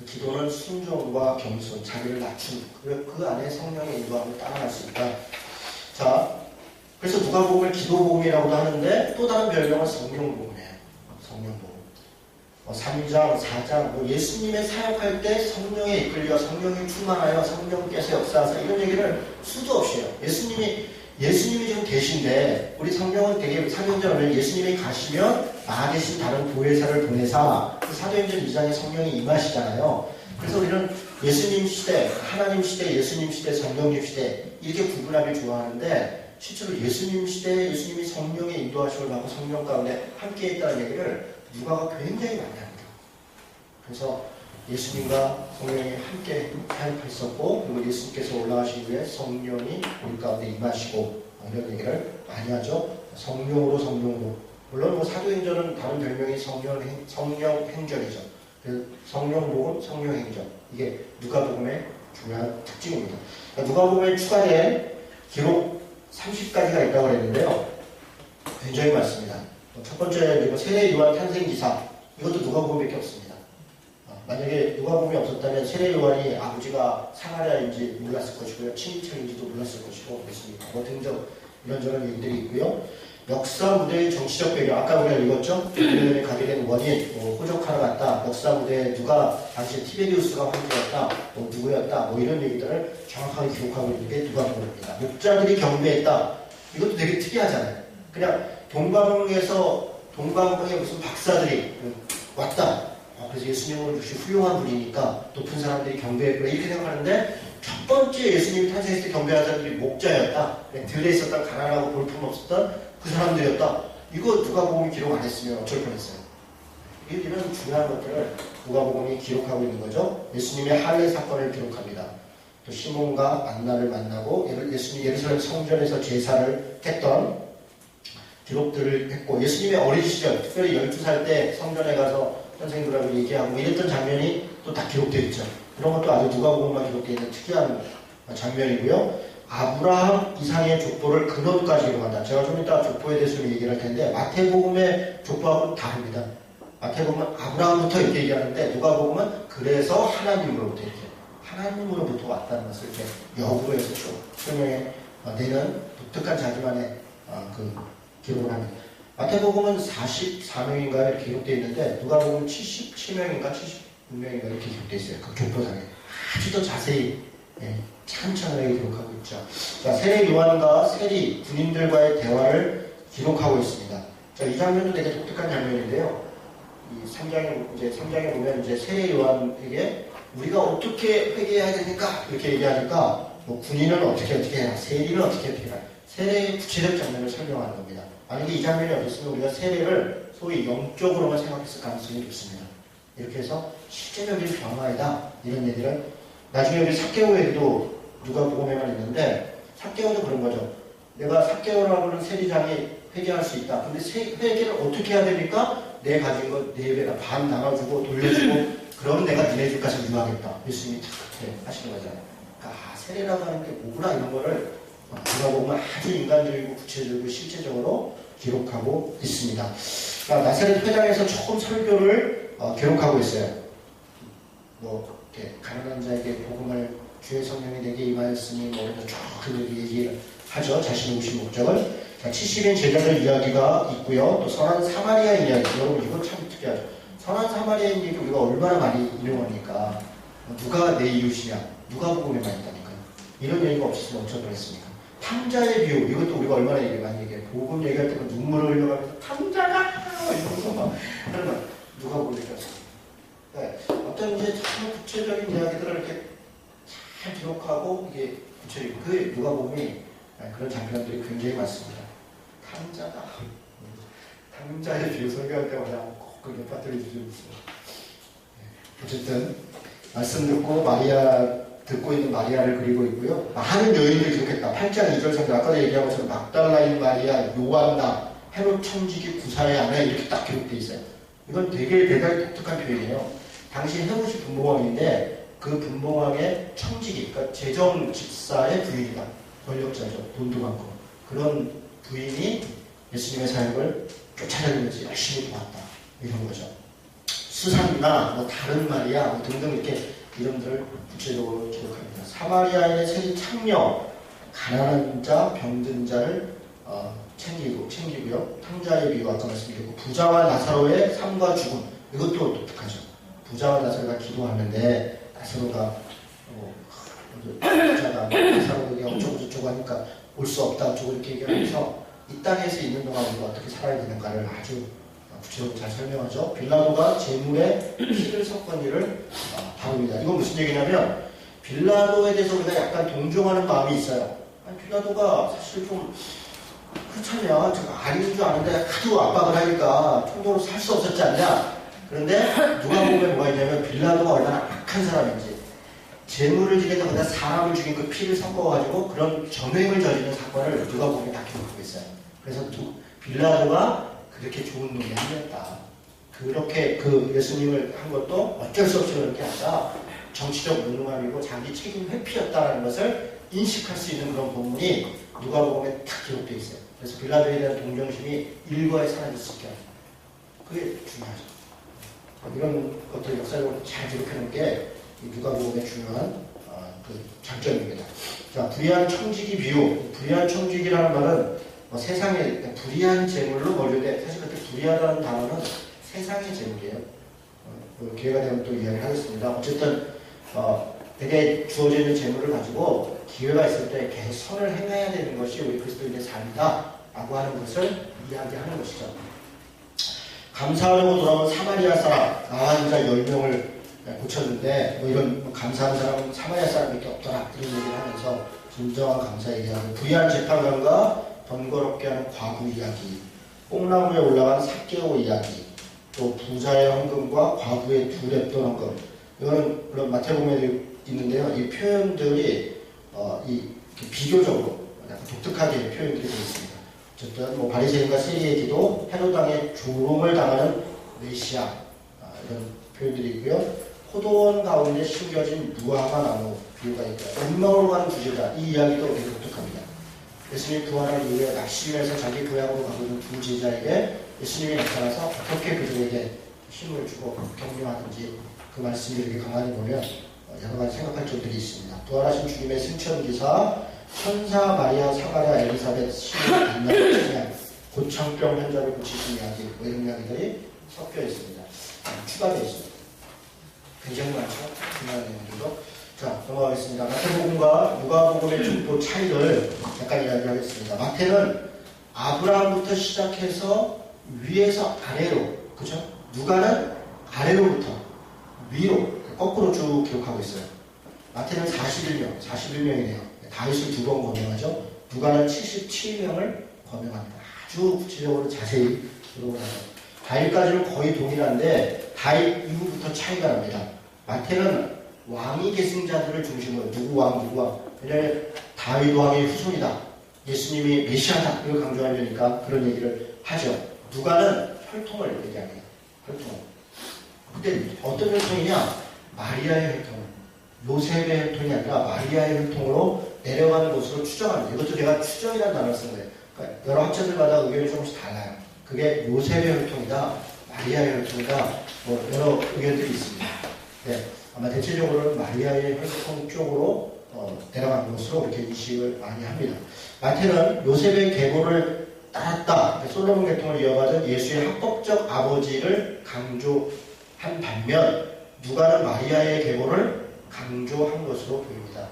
S1: 기도는 순종과 겸손, 자기를 낮추는 그 안에 성령의 인도함을 따라갈 수 있다. 자, 그래서 누가복음을 기도복음이라고도 하는데 또 다른 별명은 성령복음이에요. 성령복음. 3장, 4장, 예수님의 사역할 때 성령에 이끌려 성령이 충만하여 성령께서 역사하사 이런 얘기를 수도 없이 해요. 예수님이 지금 계신데 우리 성령은 되게 사도행전을 예수님이 가시면 나 대신 다른 보혜사를 보내사 사도행전 2장에 성령이 임하시잖아요. 그래서 우리는 예수님 시대, 하나님 시대, 예수님 시대, 성령님 시대 이렇게 구분하기 좋아하는데 실제로 예수님 시대에 예수님이 성령의 인도하심을 받고 성령 가운데 함께 있다는 얘기를 누가가 굉장히 많이 합니다. 그래서 예수님과 성령이 함께 사역했었고 그리고 예수님께서 올라가신 후에 성령이 우리 가운데 임하시고 이런 얘기를 많이 하죠. 성령으로 성령으로. 물론 사도행전은 다른 별명이 성령행전이죠. 성령복음, 성령행전. 이게 누가복음의 중요한 특징입니다. 누가복음에 추가된 기록 30가지가 있다고 했는데요. 굉장히 많습니다. 첫 번째 세례 요한 탄생 기사. 이것도 누가복음밖에 없습니다. 만약에 누가복음이 없었다면 세례 요한이 아버지가 사마리아인지 몰랐을 것이고요. 친인척인지도 몰랐을 것이고 그렇습니다. 등등 이런저런 얘기들이 있고요. 역사 무대의 정치적 배경. 아까 우리가 읽었죠? 베들레헴에 가게 된 원인, 호적하러 갔다. 역사 무대에 누가 당시 티베리우스가 황제였다. 누구였다. 이런 얘기들을 정확하게 기록하고 있는 게 누가복음입니다. 목자들이 경배했다. 이것도 되게 특이하잖아요. 그냥 동방에서 동방의 무슨 박사들이 왔다. 그래서 예수님은 역시 훌륭한 분이니까 높은 사람들이 경배했구나 이렇게 생각하는데 첫 번째 예수님이 탄생했을 때 경배한 사람들이 목자였다. 들에 있었던 가난하고 볼품 없었던 그 사람들이었다. 이거 누가복음이 기록 안 했으면 어쩔 뻔했어요. 이런 중요한 것들을 누가복음이 기록하고 있는 거죠. 예수님의 할례 사건을 기록합니다. 또 시몬과 안나를 만나고 예수님이 예루살렘 성전에서 제사를 했던 기록들을 했고 예수님의 어린 시절 특별히 12살 때 성전에 가서 선생님들하고 얘기하고 이랬던 장면이 또 다 기록되어 있죠. 이런 것도 아주 누가복음만 기록되어 있는 특이한 장면이고요. 아브라함 이상의 족보를 근원까지 기록한다. 제가 좀 이따 족보에 대해서 얘기를 할 텐데 마태복음의 족보하고는 다릅니다. 마태복음은 아브라함부터 이렇게 얘기하는데 누가복음은 그래서 하나님으로부터 이렇게 하나님으로부터 왔다는 것을 이렇게 역으로 해서 쭉 설명해 내는 독특한 자기만의 그 기록을 합니다. 마태복음은 44명인가 이렇게 기록되어 있는데 누가복음은 77명인가 76명인가 이렇게 기록되어 있어요. 그 족보상에 아주 더 자세히 찬찬하게 기록하고 있죠. 자, 세례 요한과 세리 군인들과의 대화를 기록하고 있습니다. 자, 이 장면도 되게 독특한 장면인데요. 이 3장에 보면 이제 세례 요한에게 우리가 어떻게 회개해야 되니까 이렇게 얘기하니까 뭐 군인은 어떻게 해라, 세리는 어떻게 해라. 세례의 구체적 장면을 설명하는 겁니다. 만약에 이 장면이 없었으면 우리가 세례를 소위 영적으로만 생각했을 가능성이 높습니다. 이렇게 해서 실제적인 변화이다 이런 얘기를 나중에 우리 삭개오에도 누가복음에만 있는데 삭개오도 그런 거죠. 내가 삭개오라고 하는 세리장이 회개할 수 있다. 근데 회개를 어떻게 해야 되니까 내 가진 거 4배나 반 나눠주고 돌려주고 그러면 내가 니네 집 가서 유하겠다. 예수님이 딱 그렇게 하시는 거잖아요. 그러니까 세례라고 하는 게 뭐구나 이런 거를 누가복음은 아주 인간적이고 구체적이고 실제적으로 기록하고 있습니다. 나사렛 회당에서 처음 설교를 기록하고 있어요. 뭐 이렇게 가난한 자에게 복음을 주의 성령이 내게 임하였으니 뭐 이런 쭉 얘기를 하죠. 자신이 오신 목적을. 자, 70인 제자들 이야기가 있고요. 또 선한 사마리아인 이야기. 여러분 이거 참 특이하죠. 선한 사마리아인 이야기 우리가 얼마나 많이 인용하니까 누가 내 이웃이냐. 누가복음에만 있다니까요. 이런 얘기가 없었으면 어쩌 그랬습니까? 탕자의 비유, 이것도 우리가 얼마나 많이 얘기해요. 복음 얘기할 때는 눈물을 흘려가면서 탕자가 이러면서 막 그러면 누가 보니까요. 네. 어떤 이제 참 구체적인 이야기들을 이렇게 잘 기록하고 이게 구체적인 그 누가복음이 그런 장면들이 굉장히 많습니다. 탕자의 비유 설교할 때마다 꼭 그렇게 빠뜨려 주시고 있어요. 어쨌든 말씀 듣고 있는 마리아를 그리고 있고요. 많은 여인들 기록했다. 8장 2절 3절 아까 얘기한 것처럼 막달라인 마리아, 요한나, 헤롯 청지기 구사의 아내 이렇게 딱 기록되어 있어요. 이건 되게 대단히 독특한 표현이에요. 당시 헤롯이 분봉왕인데 그 분봉왕의 청지기, 그러니까 재정 집사의 부인이다. 권력자죠. 돈도 많고. 그런 부인이 예수님의 사역을 쫓아다니면서 열심히 도왔다. 이런 거죠. 수산나, 뭐 다른 마리아 뭐 등등 이렇게 이름들을 구체적으로 기록합니다. 사마리아인의 세리 창녀, 가난한 자, 병든 자를 챙기고요. 탕자의 비유 아까 말씀드렸고 부자와 나사로의 삶과 죽음 이것도 독특하죠. 부자와 나사로가 기도하는데 나사로가 부자가 나사로에게 어쩌고 하니까 올 수 없다 어쩌고 이렇게 얘기하면서 이 땅에서 있는 동안 우리가 어떻게 살아야 되는가를 아주 구체적으로 잘 설명하죠. 빌라도가 재물에 피를 섞은 일을 다룹니다. 이건 무슨 얘기냐면 빌라도에 대해서 우리가 약간 동정하는 마음이 있어요. 아니, 빌라도가 사실 좀 그렇잖냐. 제가 아닌 줄 아는데 하도 압박을 하니까 총독으로 살 수 없었지 않냐. 그런데 누가 보면 뭐가 있냐면 빌라도가 얼마나 악한 사람인지 재물을 지게다 보다 사람을 죽인 그 피를 섞어가지고 그런 전횡을 저지른 사건을 누가 보면 다 기록하고 있어요. 그래서 빌라도가 그렇게 좋은 놈이 아니었다. 그렇게 그 예수님을 한 것도 어쩔 수 없이 그런 게 아니라 정치적 무능함이고 자기 책임 회피였다는 것을 인식할 수 있는 그런 본문이 누가복음에 딱 기록되어 있어요. 그래서 빌라도에 대한 동정심이 일거에 사라질 수 있게 합니다. 그게 중요하죠. 이런 것들 역사적으로 잘 기록해놓은 게 누가복음의 중요한 그 장점입니다. 자, 불의한 청지기 비유. 불의한 청지기라는 말은 세상에 불의한 재물로 몰려대 사실 그렇게 불의하다는 단어는 세상의 재물이에요. 기회가 되면 또 이야기를 하겠습니다. 어쨌든 되게 주어져 있는 재물을 가지고 기회가 있을 때 계속 선을 행해야 되는 것이 우리 그리스도인의 삶이다 라고 하는 것을 이야기하는 것이죠. 감사하려고 돌아온 사마리아 사람, 나와 인자 10명을 고쳤는데, 뭐 이런 감사한 사람은 사마리아 사람밖에 없더라. 이런 얘기를 하면서 진정한 감사 얘기하고, 부유한 재판관과 번거롭게 하는 과부 이야기, 뽕나무에 올라간 삭개오 이야기, 또 부자의 헌금과 과부의 두 랩돈 헌금. 이거는 물론 마태복음에도 있는데요. 이 표현들이 비교적으로 약간 독특하게 표현되고 있습니다. 어쨌든 뭐 바리새인과 세리의 기도, 헤롯당의 조롱을 당하는 메시아, 이런 표현들이 있고요. 포도원 가운데 심겨진 무화과 나무 비유가 있고요. 옥망으로 가는 주제자, 이 이야기도 되게 독특합니다. 예수님이 부활한 이후에 납치해서 자기 고향으로 가고 있는 두 제자에게 예수님이 나타나서 어떻게 그들에게 힘을 주고 격려하는지 그 말씀이 이렇게 가만히 보면 여러 가지 생각할 점들이 있습니다. 부활하신 주님의 승천기사, 천사 마리아 사마리아 엘리사벳 시를 만나는 고창병 환자를 고치신 이야기, 뭐 이런 이야기들이 섞여 있습니다. 추가되어 있습니다. 굉장히 많죠? 중요한 내용들도. 자, 넘어가겠습니다. 마태복음과 누가복음의 족보 차이를 약간 이야기하겠습니다. 마태는 아브라함부터 시작해서 위에서 아래로, 그죠? 누가는 아래로부터 위로, 거꾸로 쭉 기록하고 있어요. 마태는 41명이네요. 다윗을 2번 거명하죠. 누가는 77명을 거명합니다. 아주 구체적으로 자세히 기록을 하죠. 다윗까지는 거의 동일한데 다윗 이후부터 차이가 납니다. 마태는 왕위 계승자들을 중심으로 누구 왕 왜냐하면 다윗 왕의 후손이다, 예수님이 메시아다, 이걸 강조하려니까 그런 얘기를 하죠. 누가는 혈통을 얘기합니다. 혈통. 근데 어떤 혈통이냐? 마리아의 혈통, 요셉의 혈통이 아니라 마리아의 혈통으로 내려가는 것으로 추정합니다. 이것도 제가 추정이라는 단어를 쓴 거예요. 그러니까 여러 학자들마다 의견이 조금씩 달라요. 그게 요셉의 혈통이다, 마리아의 혈통이다, 뭐 여러 의견들이 있습니다. 네, 아마 대체적으로는 마리아의 혈통 쪽으로 내려가는 것으로 그렇게 인식을 많이 합니다. 마태는 요셉의 계보를 따랐다, 솔로몬 계통을 이어받은 예수의 합법적 아버지를 강조한 반면 누가는 마리아의 계보를 강조한 것으로 보입니다.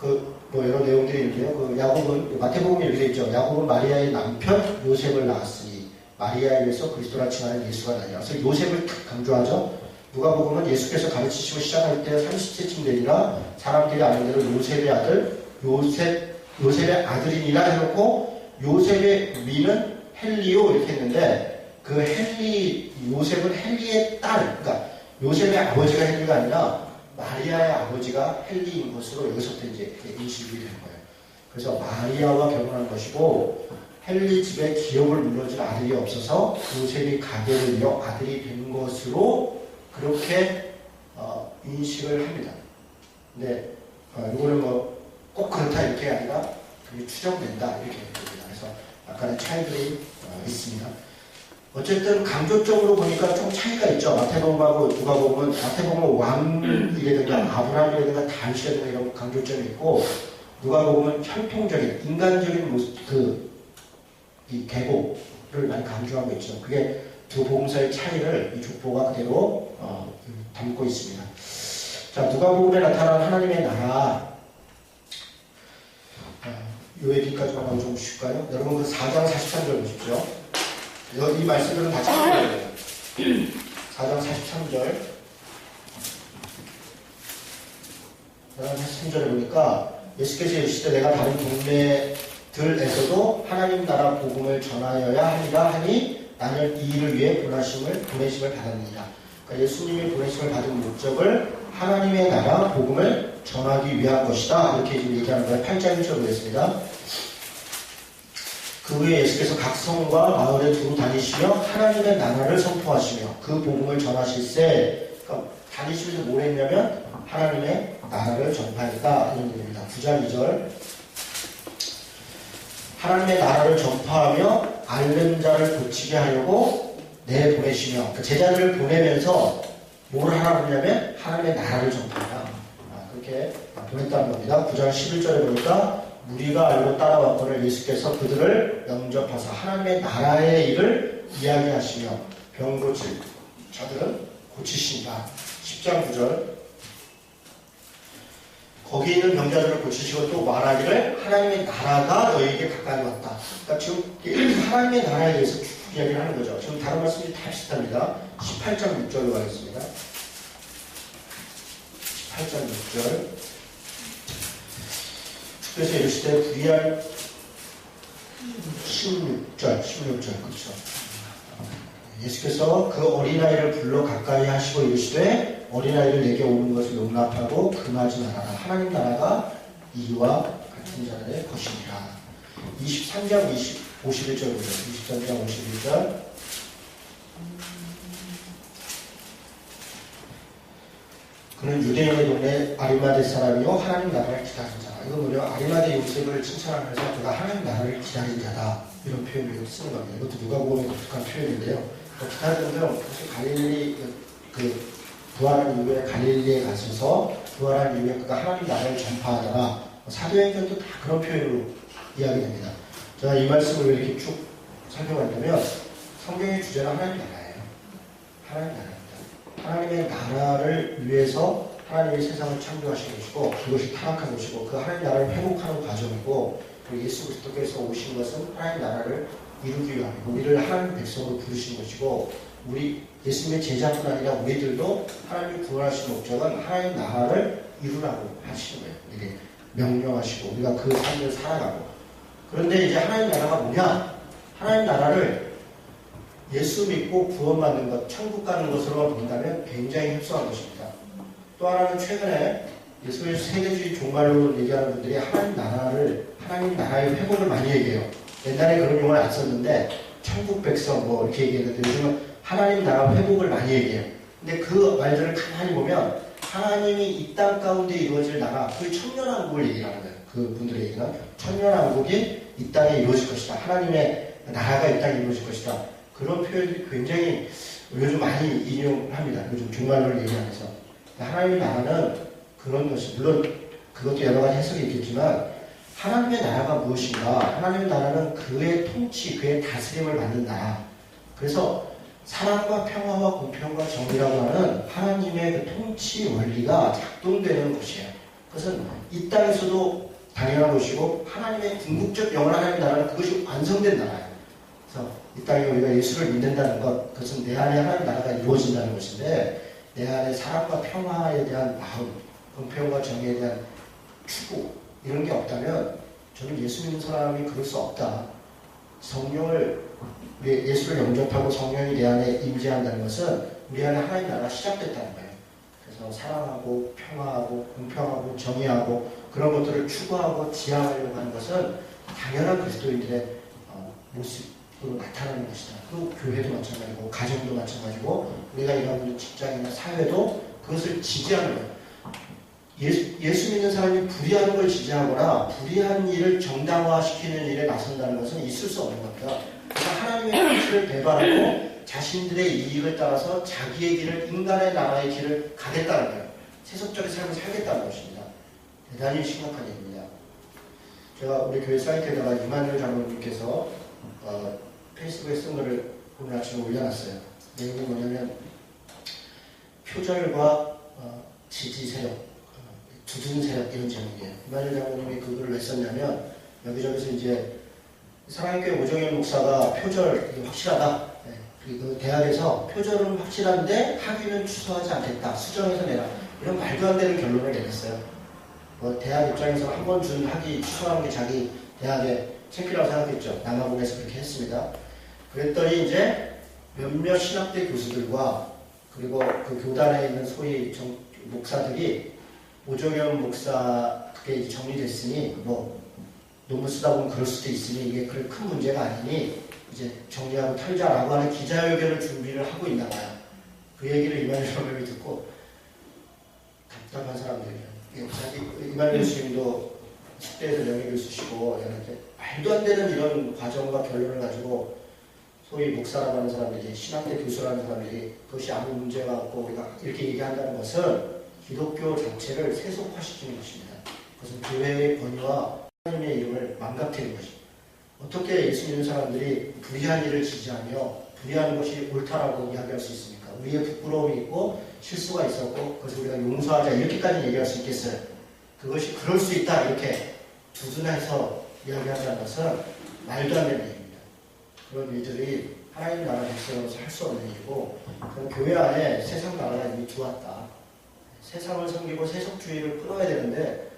S1: 뭐 여러 내용들이 있는데요. 야곱은, 마태복음에 이렇게 되어 있죠. 야곱은 마리아의 남편 요셉을 낳았으니 마리아에 의해서 그리스도라 칭하는 예수가 나니라. 그래서 요셉을 강조하죠. 누가복음은 예수께서 가르치시고 시작할 때 30세쯤 되니라 사람들이 아는 대로 요셉의 아들, 요셉의 아들이니라 해놓고 요셉의 위는 헬리오 이렇게 했는데, 그 요셉은 헬리의 딸, 그러니까 요셉의 아버지가 헬리가 아니라 마리아의 아버지가 헬리인 것으로 여기서부터 이제 인식이 되는 거예요. 그래서 마리아와 결혼한 것이고, 헬리 집에 기업을 물려줄 아들이 없어서 요셉이 가게를 이어 아들이 된 것으로 그렇게 인식을 합니다. 근데 이거는 뭐 꼭 그렇다 이렇게 아니라 그게 추정된다 이렇게 됩니다. 그래서 약간의 차이들이 있습니다. 어쨌든 강조적으로 보니까 좀 차이가 있죠. 마태복음하고 누가복음은, 마태복음은 왕이라든가 아브라함이라든가 다윗이라든가 이런 강조점이 있고, 누가복음은 혈통적인 인간적인 모습, 이 계보를 많이 강조하고 있죠. 그게 두 복음서의 차이를 이 족보가 그대로 담고 있습니다. 자, 누가복음에 나타난 하나님의 나라, 요 얘기까지만 하고 좀 쉽까요? 여러분 그 4장 43절 보십시오. 이 말씀들은 다 참고해야 돼요. 4장 43절. 4장 43절에 보니까 예수께서 이르시되 내가 다른 동네들에서도 하나님 나라 복음을 전하여야 하리라 하니 나는 이 일을 위해 보내심을 받았느니라. 그러니까 예수님이 보내심을 받은 목적을 하나님의 나라 복음을 전하기 위한 것이다, 이렇게 지금 얘기하는 거예요. 8장 1절 보겠습니다. 그 후에 예수께서 각 성과 마을에 두루 다니시며 하나님의 나라를 선포하시며 그 복음을 전하실세. 그러니까 다니시면서 뭘 했냐면 하나님의 나라를 전파했다, 이런 얘기입니다. 9장 2절. 하나님의 나라를 전파하며 앓는 자를 고치게 하려고 내보내시며, 그러니까 제자들을 보내면서 뭘 하라고 하냐면 하나님의 나라를 전파하라, 그렇게 보냈다는 겁니다. 9장 11절에 보니까 무리가 알고 따라왔거늘 예수께서 그들을 영접하사 하나님의 나라의 일을 이야기하시며 병 고칠 자들은 고치신다. 10장 9절. 거기 있는 병자들을 고치시고 또 말하기를 하나님의 나라가 너희에게 가까이 왔다. 그러니까 지금 하나님의 나라에 대해서 쭉 이야기를 하는 거죠. 지금 다른 말씀이 다 비슷합니다. 18장 6절로 가겠습니다. 18장 6절. 그래서 이르시되 불의할 16절 그렇죠. 예수께서 그 어린아이를 불러 가까이 하시고 이르시되 어린아이를 내게 오는 것을 용납하고 금하지 말아라. 하나님 나라가 이와 같은 자들의 것이니라. 23장 51절 보죠. 23장 51절. 그는 유대인의 동네 아리마대 사람이요 하나님 나라를 기다린 자다. 이거 뭐냐? 아리마대 요셉을 칭찬하면서 그가 하나님 나라를 기다린 자다. 이런 표현을 쓰는 겁니다. 이것도 누가복음에 독특한 표현인데요. 기타 등등 갈릴리 부활한 이후에 갈릴리에 가셔서 부활한 이후에 그가 하나님 나라를 전파하다가 사도행전도 다 그런 표현으로 이야기됩니다. 제가 이 말씀을 왜 이렇게 쭉 살펴봤냐면 성경의 주제는 하나님 나라예요. 하나님 나라입니다. 하나님의 나라를 위해서 하나님이 세상을 창조하신 것이고 그것이 타락한 것이고 그 하나님 나라를 회복하는 과정이고 그리고 예수 그리스도께서 오신 것은 하나님 나라를 이루기 위함이고 우리를 하나님 백성으로 부르신 것이고 우리 예수님의 제자뿐 아니라 우리들도 하나님이 구원하신 목적은 하나님 나라를 이루라고 하시는 거예요. 이게 명령하시고 우리가 그 삶을 살아가고 그런데 이제 하나님 나라가 뭐냐? 하나님 나라를 예수 믿고 구원받는 것, 천국 가는 것으로만 본다면 굉장히 협소한 것입니다. 또 하나는 최근에 예수의 세계주의 종말로 얘기하는 분들이 하나님 나라의 회복을 많이 얘기해요. 옛날에 그런 용어를 안 썼는데 천국 백성 뭐 이렇게 얘기했는데 요즘은 하나님 나라 회복을 많이 얘기해요. 근데 그 말들을 가만히 보면 하나님이 이 땅 가운데 이루어질 나라, 그 천년왕국을 얘기하는 거예요. 그 분들의 얘기는 천년왕국이 이 땅에 이루어질 것이다. 하나님의 나라가 이 땅에 이루어질 것이다. 그런 표현들이 굉장히 요즘 많이 인용합니다. 요즘 종말론을 얘기하면서. 하나님의 나라는 그런 것이 물론 그것도 여러 가지 해석이 있겠지만 하나님의 나라가 무엇인가? 하나님의 나라는 그의 통치, 그의 다스림을 받는 나라. 그래서 사랑과 평화와 공평과 정의라고 하는 하나님의 그 통치 원리가 작동되는 것이에요. 그것은 이 땅에서도 당연한 것이고 하나님의 궁극적 영원한 하나님의 나라는 그것이 완성된 나라예요. 그래서 이 땅에 우리가 예수를 믿는다는 것, 그것은 내 안에 하나님 나라가 이루어진다는 것인데 내 안에 사랑과 평화에 대한 마음, 공평과 정의에 대한 추구 이런 게 없다면 저는 예수 믿는 사람이 그럴 수 없다. 예수를 영접하고 성령이 내 안에 임재한다는 것은 우리 안에 하나님 나라가 시작됐다는 거예요. 그래서 사랑하고 평화하고 공평하고 정의하고 그런 것들을 추구하고 지향하려고 하는 것은 당연한 그리스도인들의 모습으로 나타나는 것이다. 그 교회도 마찬가지고 가정도 마찬가지고 우리가 일하고 있는 직장이나 사회도 그것을 지지하는 거예요. 예수 믿는 사람이 불의하는 걸 지지하거나 불의한 일을 정당화시키는 일에 나선다는 것은 있을 수 없는 겁니다. 그래서 하나님의 통치를 배반하고 자신들의 이익을 따라서 자기의 길을 인간의 나라의 길을 가겠다는 거예요. 세속적인 삶을 살겠다는 것입니다. 대단히 심각한 얘기입니다. 제가 우리 교회 사이트에다가 이만열 장로님께서 페이스북에 쓴 거를 오늘 아침에 올려놨어요. 내용이 뭐냐면 표절과 지지 세력 두둔 세력 이런 제목이에요. 이만열 장로님이 그거를 왜 썼냐면 여기저기서 이제 사랑교회 오정현 목사가 표절 확실하다. 네. 그리고 대학에서 표절은 확실한데 학위는 취소하지 않겠다. 수정해서 내라. 이런 말도 안 되는 결론을 내렸어요. 대학 입장에서 한 번 준 학위 취소하는 게 자기 대학의 창피라고 생각했죠. 남아공에서 그렇게 했습니다. 그랬더니 이제 몇몇 신학대 교수들과 그리고 그 교단에 있는 소위 목사들이 오정현 목사 그게 이제 정리됐으니 논문 쓰다 보면 그럴 수도 있으니 이게 큰 문제가 아니니 이제 정리하고 털자라고 하는 기자회견을 준비를 하고 있나 봐요. 그 얘기를 이만열 장로님이 듣고 답답한 사람들이에요. 이만열 교수님도 10대에서 명예교수시고 이렇게 말도 안 되는 이런 과정과 결론을 가지고 소위 목사라고 하는 사람들이 신학대 교수라는 사람들이 그것이 아무 문제가 없고 우리가 이렇게 얘기한다는 것은 기독교 자체를 세속화시키는 것입니다. 그것은 교회의 권위와 하나님의 이름을 망가뜨리는 것입니다. 어떻게 예수 믿는 사람들이 불의한 일을 지지하며 불의한 것이 옳다라고 이야기할 수 있습니까? 우리의 부끄러움이 있고 실수가 있었고 그것을 우리가 용서하자 이렇게까지 얘기할 수 있겠어요? 그것이 그럴 수 있다 이렇게 두둔해서 이야기한다는 것은 말도 안 되는 얘기입니다. 그런 일들이 하나님 나라 백성으로서 할 수 없는 일이고, 그럼 교회 안에 세상 나라가 이미 들어왔다. 세상을 섬기고 세속주의를 끊어야 되는데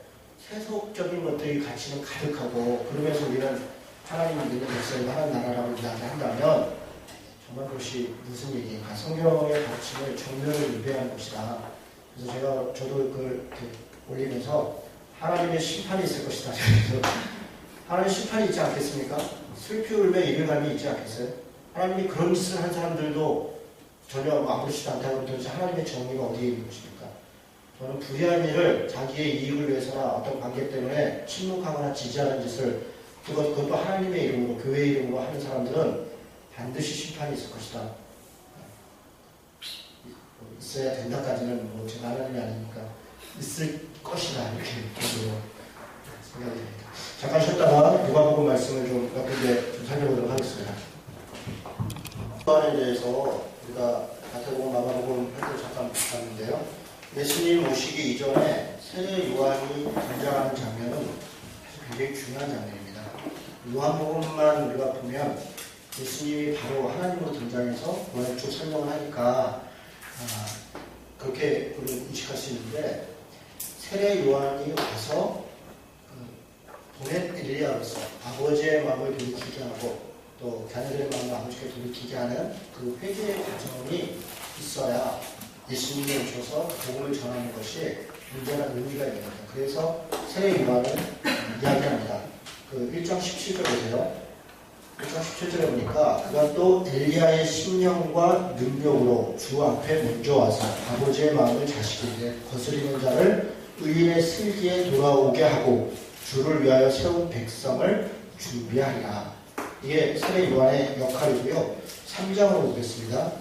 S1: 세속적인 것들이 가치는 가득하고, 그러면서 우리는 하나님을 믿는 백성이 하나님 나라라고 이야기한다면 정말 그것이 무슨 얘기인가? 성경의 가치를 정면을 위배하는 것이다. 그래서 저도 그걸 올리면서 하나님의 심판이 있을 것이다. 하나님의 심판이 있지 않겠습니까? 슬피 울며 이별감이 있지 않겠어요? 하나님이 그런 짓을 한 사람들도 전혀 아무렇지도 않다고 도대체 하나님의 정의가 어디에 있는 것입니까? 저는 불의한 일을 자기의 이익을 위해서나 어떤 관계 때문에 침묵하거나 지지하는 짓을, 그것도 하나님의 이름으로, 교회의 이름으로 하는 사람들은 반드시 심판이 있을 것이다. 있어야 된다까지는 뭐 제가 하나님이 아니니까 있을 것이다, 이렇게 생각이 됩니다. 잠깐 쉬었다가 누가복음 말씀을 좀 몇 군데 좀 살펴보도록 하겠습니다. 요한에 대해서 우리가 마태복음, 마가복음 할 때 잠깐 봤는데요. 예수님 오시기 이전에 세례 요한이 등장하는 장면은 사실 굉장히 중요한 장면입니다. 요한복음만 우리가 보면 예수님이 바로 하나님으로 등장해서 그걸 쭉 설명을 하니까 그렇게 우리는 인식할 수 있는데, 세례 요한이 와서 보낸 엘리야로서 아버지의 마음을 돌이키게 하고 또 자녀들의 마음을 아버지께 돌이키게 하는 그 회개의 과정이 있어야 예수님이 오셔서 복음을 전하는 것이 온전한 의미가 있는 겁니다. 그래서 세례 요한은 이야기합니다. 그 1장 17절 보세요. 1장 17절에 보니까 그가 또 엘리야의 심령과 능력으로 주 앞에 먼저 와서 아버지의 마음을 자식에게 거스리는 자를 의인의 슬기에 돌아오게 하고 주를 위하여 세운 백성을 준비하리라. 이게 세례 요한의 역할이고요. 3장으로 보겠습니다.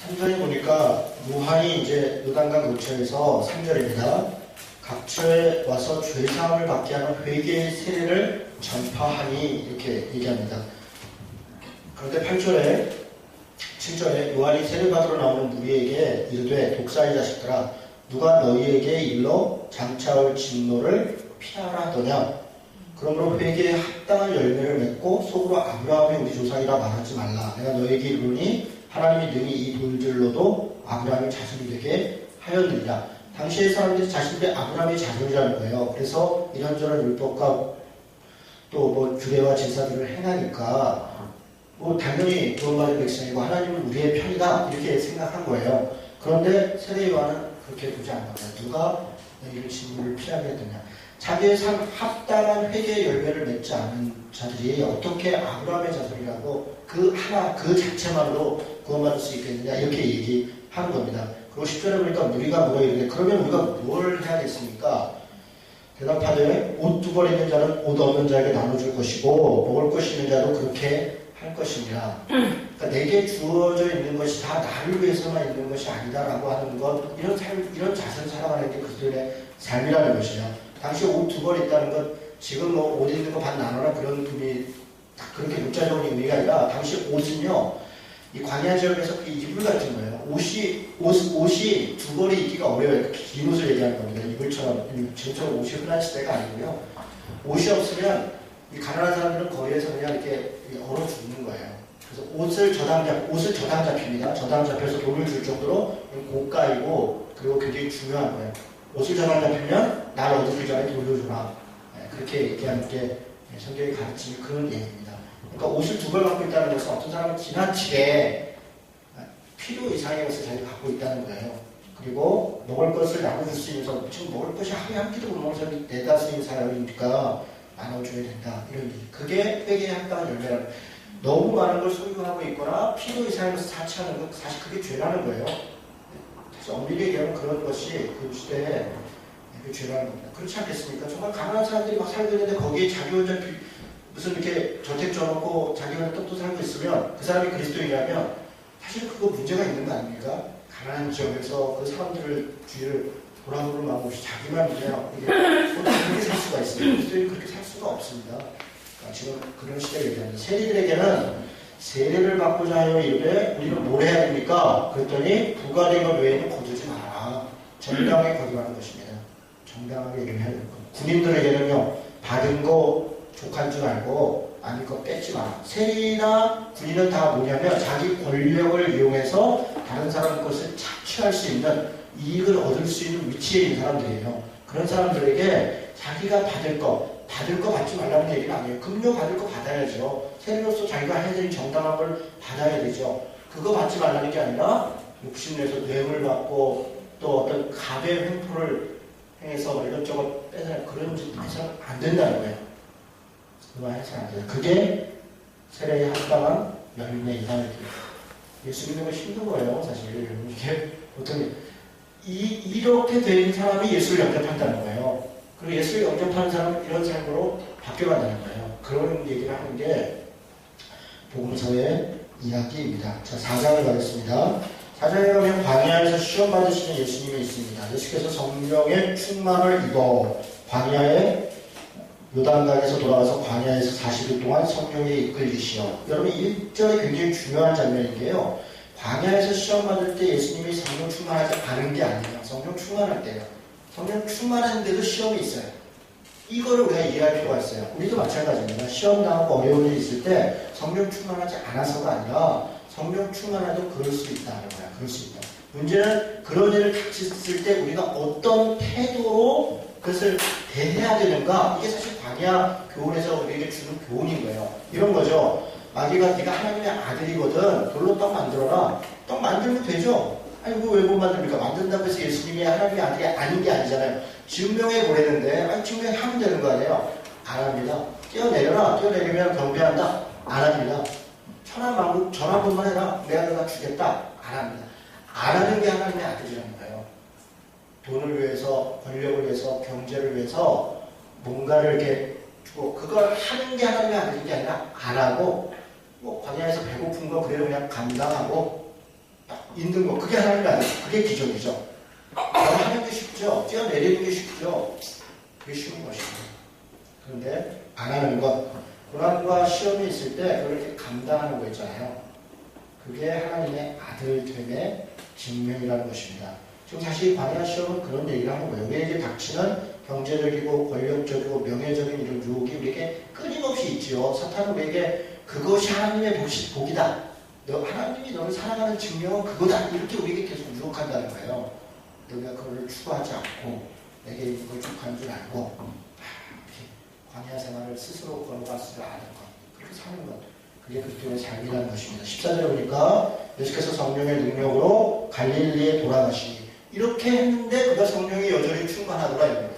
S1: 3장에 보니까 요한이 이제 요단강 근처에서 3절입니다. 각처에 와서 죄사함을 받게 하는 회개의 세례를 전파하니, 이렇게 얘기합니다. 그런데 8절에 7절에 요한이 세례받으러 나오는 무리에게 이르되 독사의 자식들아, 누가 너희에게 일러 장차올 진노를 피하라 하더냐. 그러므로 회개에 합당한 열매를 맺고 속으로 아브라함이 우리 조상이라 말하지 말라. 내가 너에게 이르노니 하나님이 능히 이 돌들로도 아브라함의 자손이 되게 하였느니라. 당시의 사람들이 자신들이 아브라함의 자손이라는 거예요. 그래서 이런저런 율법과 또 뭐 규례와 제사들을 행하니까 뭐 당연히 구원받은 백성이고 하나님은 우리의 편이다, 이렇게 생각한 거예요. 그런데 세례 요한은 그렇게 보지 않는 거예요. 누가 이런 진노를 피하게 했느냐. 자기의 삶 합당한 회개의 열매를 맺지 않은 자들이 어떻게 아브라함의 자손이라고 그 하나, 그 자체만으로 구원받을 수 있겠느냐, 이렇게 얘기하는 겁니다. 그리고 10절에 보니까 우리가 뭐가 이르되 그러면 우리가 뭘 해야겠습니까? 대답하되 옷 두 벌 있는 자는 옷 없는 자에게 나눠줄 것이고 먹을 것 있는 자도 그렇게 할 것이니라. 그러니까 내게 주어져 있는 것이 다 나를 위해서만 있는 것이 아니다라고 하는 것, 이런 삶, 이런 자세를 살아가는 게 그들의 삶이라는 것이죠. 당시 옷 두 벌 있다는 것, 지금 뭐 옷 있는 거 반 나눠라 그런 의미, 그렇게 문자적인 의미가 아니라 당시 옷은요, 이 광야 지역에서 그 이불 같은 거예요. 옷이 두 벌이 있기가 어려워요. 긴 옷을 얘기하는 겁니다. 이불처럼, 지금처럼 옷이 흔한 시대가 아니고요. 옷이 없으면 이 가난한 사람들은 거리에서 그냥 이렇게 얼어 죽는 거예요. 그래서 옷을 저당 잡힙니다. 저당 잡혀서 돈을 줄 정도로 고가이고, 그리고 굉장히 중요한 거예요. 옷을 저당 잡히면 날 얻기 전에 돈을 주라. 그렇게 얘기하는 게 성경이 가르치는 그런 얘기입니다. 그러니까 옷을 두 벌 갖고 있다는 것은 어떤 사람은 지나치게 필요 이상의 것을 자기가 갖고 있다는 거예요. 그리고 먹을 것을 나눠줄 수 있는, 지금 먹을 것이 하루에 한 끼도 못 먹는 사람이 네다섯인 사람이니까 나눠줘야 된다, 이런 얘기. 그게 회개에 합당한 열매라는, 너무 많은 걸 소유하고 있거나 필요 이상의 것을 사치하는 건 사실 그게 죄라는 거예요. 그래서 엄밀히 얘기하면 그런 것이 그 시대에 그 죄라는 겁니다. 그렇지 않겠습니까? 정말 가난한 사람들이 막 살고 있는데 거기에 자기 혼자 무슨 이렇게 저택 져놓고 자기 혼자 떡도 살고 있으면 그 사람이 그리스도인이라면 사실 그거 문제가 있는 거 아닙니까? 가난한 지역에서 그 사람들을 주위를 돌아보는 마음 없이 자기만 그냥 그렇게 살 수가 있습니다. 그리스도인이 그렇게 살 수가 없습니다. 그러니까 지금 그런 시대를 얘기합니다. 세리들에게는 세례를 받고자 하여 이르되 우리는 뭘 해야 됩니까? 그랬더니 부가된 것 외에는 거두지 마라. 정당하게 거두라는 것입니다. 정당하게 일을 해야 됩니다. 군인들에게는요, 받은 거 족한 줄 알고 아닐 거 뺏지 마. 세리나 군인은 다 뭐냐면 자기 권력을 이용해서 다른 사람 것을 착취할 수 있는 이익을 얻을 수 있는 위치에 있는 사람들이에요. 그런 사람들에게 자기가 받을 거 받지 말라는 얘기는 아니에요. 급료 받을 거 받아야죠. 세리로서 자기가 해야 될 정당한 걸 받아야 되죠. 그거 받지 말라는 게 아니라 욕심내서 뇌물 받고 또 어떤 갑의 횡포를 행해서 이것저것 빼서 그런 짓 해서는 안 된다는 거예요. 그거 해서는 안 돼요. 그게 세례의 합당한 열매 이상을 줍니다. 예수 믿는 거 힘든 거예요, 사실. 이게 보통 이렇게 된 사람이 예수를 영접한다는 거예요. 그리고 예수를 영접하는 사람은 이런 삶으로 바뀌어간다는 거예요. 그런 얘기를 하는 게 복음서의 이야기입니다. 자, 4장을 가겠습니다. 4장에 가면 광야에서 시험 받으시는 예수님이 있습니다. 예수께서 성령의 충만을 입어 광야에 요단강에서 돌아가서 광야에서 40일 동안 성령에 이끌리시어. 여러분 1절이 굉장히 중요한 장면인 게요. 광야에서 시험 받을 때 예수님이 성령 충만하지 않은 게 아니에요. 성령 충만할 때요. 성령 충만한데도 시험이 있어요. 이거를 우리가 이해할 필요가 있어요. 우리도 마찬가지입니다. 시험 당하고 어려운 일이 있을 때 성령 충만하지 않아서가 아니라 성령 충만해도 그럴 수 있다는 거야. 그럴 수 있다. 문제는 그런 일을 닥쳤을 때 우리가 어떤 태도로 그것을 대해야 되는가? 이게 사실 광야 교훈에서 우리에게 주는 교훈인 거예요. 이런 거죠. 마귀가 네가 하나님의 아들이거든. 돌로 떡 만들어라. 떡 만들면 되죠. 아니 왜 못 만듭니까? 만든다고 해서 예수님이 하나님의 아들이 아닌 게 아니잖아요. 증명해 보내는데 아니 증명하면 되는 거 아니에요? 안 합니다. 뛰어내려라. 뛰어내리면 경배한다. 안 합니다. 천하만국 전화 한 번만 해라. 내가 너가 주겠다. 안 합니다. 안 하는 게 하나님의 아들이라는 거예요. 돈을 위해서, 권력을 위해서, 경제를 위해서 뭔가를 이렇게 주고 그걸 하는 게 하나님의 아들인 게 아니라 안 하고 뭐 광야에서 배고픈 거 그대로 그냥 감당하고 있는 거 그게 하나님의 아들. 그게 기적이죠. 하는 게 쉽죠. 뛰어내리는 게 쉽죠. 그게 쉬운 것입니다. 그런데 안 하는 것 고난과 시험이 있을 때 그걸 이렇게 감당하는 거 있잖아요. 그게 하나님의 아들됨의 증명이라는 것입니다. 지금 사실 광야 시험은 그런 얘기를 하는 거예요. 우리에게 닥치는 경제적이고 권력적이고 명예적인 이런 유혹이 우리에게 끊임없이 있지요. 사탄은 우리에게 그것이 하나님의 복이다. 하나님이 너를 사랑하는 증명은 그거다. 이렇게 우리에게 계속 유혹한다는 거예요. 너희가 그걸 추구하지 않고 내게 이걸 축하한 줄 알고 광야 생활을 스스로 걸어갔을 아는 것. 그렇게 사는 것. 그게 그리스도의 삶이라는 것입니다. 14절에 보니까 예수께서 성령의 능력으로 갈릴리에 돌아가시니 이렇게 했는데 그가 성령이 여전히 충만하더라 이거예요.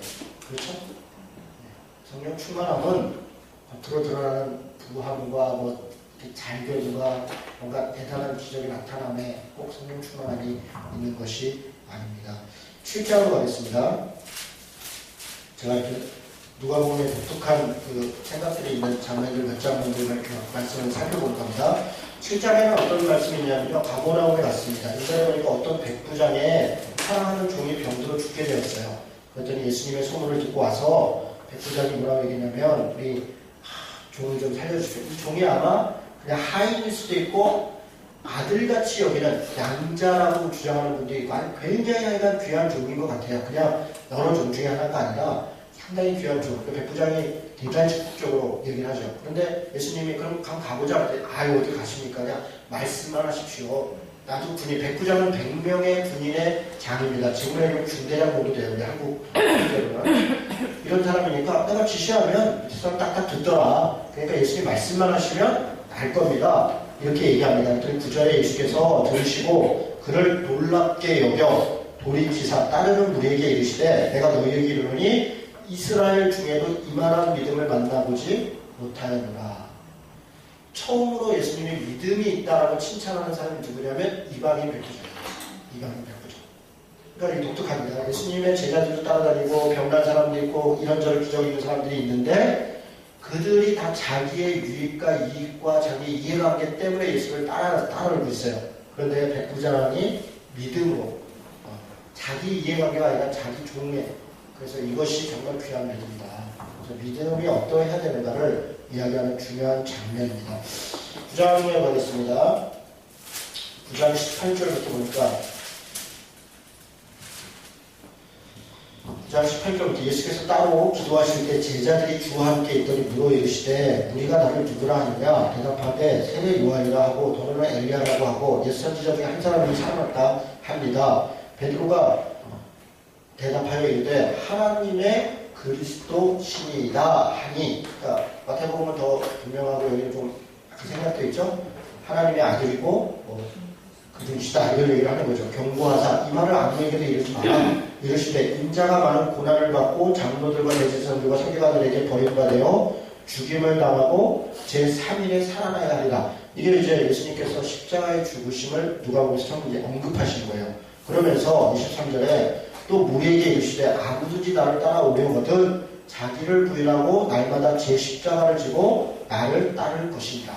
S1: 그렇죠? 성령 충만함은 겉으로 드러나는 부함과 뭐 잘됨과 뭔가 대단한 기적이 나타남에 꼭 성령 충만함이 있는 것이 아닙니다. 7장으로 가겠습니다. 제가 누가복음의 독특한 그 생각들이 있는 장면들 몇 장면들을 말씀을 살펴볼 겁니다. 7장에는 어떤 말씀이 있냐면요. 가버나움에 갔습니다. 이전에 보니까 어떤 백부장의 사랑하는 종이 병들어 죽게 되었어요. 그랬더니 예수님의 소문을 듣고 와서 백부장이 뭐라고 얘기했냐면 우리 종을 좀 살려주십시오. 이 종이 아마 그냥 하인일 수도 있고 아들같이 여기는 양자라고 주장하는 분도 있고 아니 굉장히 하여간 귀한 종인 것 같아요. 그냥 여러 종 중에 하나가 아니라 상당히 귀한 종. 백부장이 굉장히 적극적으로 얘기를 하죠. 그런데 예수님이 그럼 가보자. 아유 어디 가십니까? 그냥 말씀만 하십시오. 나도 군인, 백부장은 100명의 군인의 장입니다. 지금의 중대장 모두 돼요. 우리 한국 이런 사람이니까 내가 지시하면 그 사람 딱딱 듣더라. 그러니까 예수님 말씀만 하시면 알 겁니다. 이렇게 얘기합니다. 그랬더니 9절에 예수께서 들으시고 그를 놀랍게 여겨 돌이키사 따르는 무리에게 이르시되 내가 너희에게 이르노니 이스라엘 중에도 이만한 믿음을 만나보지 못하였노라. 처음으로 예수님의 믿음이 있다라고 칭찬하는 사람이 누구냐면 이방인 백부장입니다. 이방인 백부장. 그러니까 이게 독특합니다. 예수님의 제자들도 따라다니고 병난 사람도 있고 이런저런 기적이 있는 사람들이 있는데 그들이 다 자기의 유익과 이익과 자기의 이해관계 때문에 예수를 따르고 있어요. 그런데 백부장이 믿음으로 자기 이해관계가 아니라 자기 종의 그래서 이것이 정말 귀한 믿음이다. 그래서 믿음이 어떠해야 되는가를 이야기하는 중요한 장면입니다. 9장에 가겠습니다. 9장 18절부터 보니까 9장 18절부터 예수께서 따로 기도하실 때 제자들이 주와 함께 있더니 물어 이르시되 우리가 너를 누구라 하느냐 대답하되 세례 요한이라 하고 또는 엘리야라고 하고 옛 선지자 중에 한 사람이 살아났다 합니다. 베드로가 대답하여 이르되 하나님의 그리스도시니이다 하니, 그러니까 마태복음은 더 분명하고 여기는 좀 생략되어 있죠. 하나님의 아들이고 그분이시다 이런 얘기를 하는 거죠. 경고하사 이 말을 아무에게도 이르지 마라. 이르시되 인자가 많은 고난을 받고 장로들과 대제사장들과 서기관들에게 버림받아 죽임을 당하고 제3일에 살아나야 하리라. 이게 이제 예수님께서 십자가의 죽으심을 누가복음에서 처음 이제 언급하신 거예요. 그러면서 23절에 또 무리에게 이르시되 아무든지 나를 따라오려거든 자기를 부인하고 날마다 제 십자가를 지고 나를 따를 것이니라.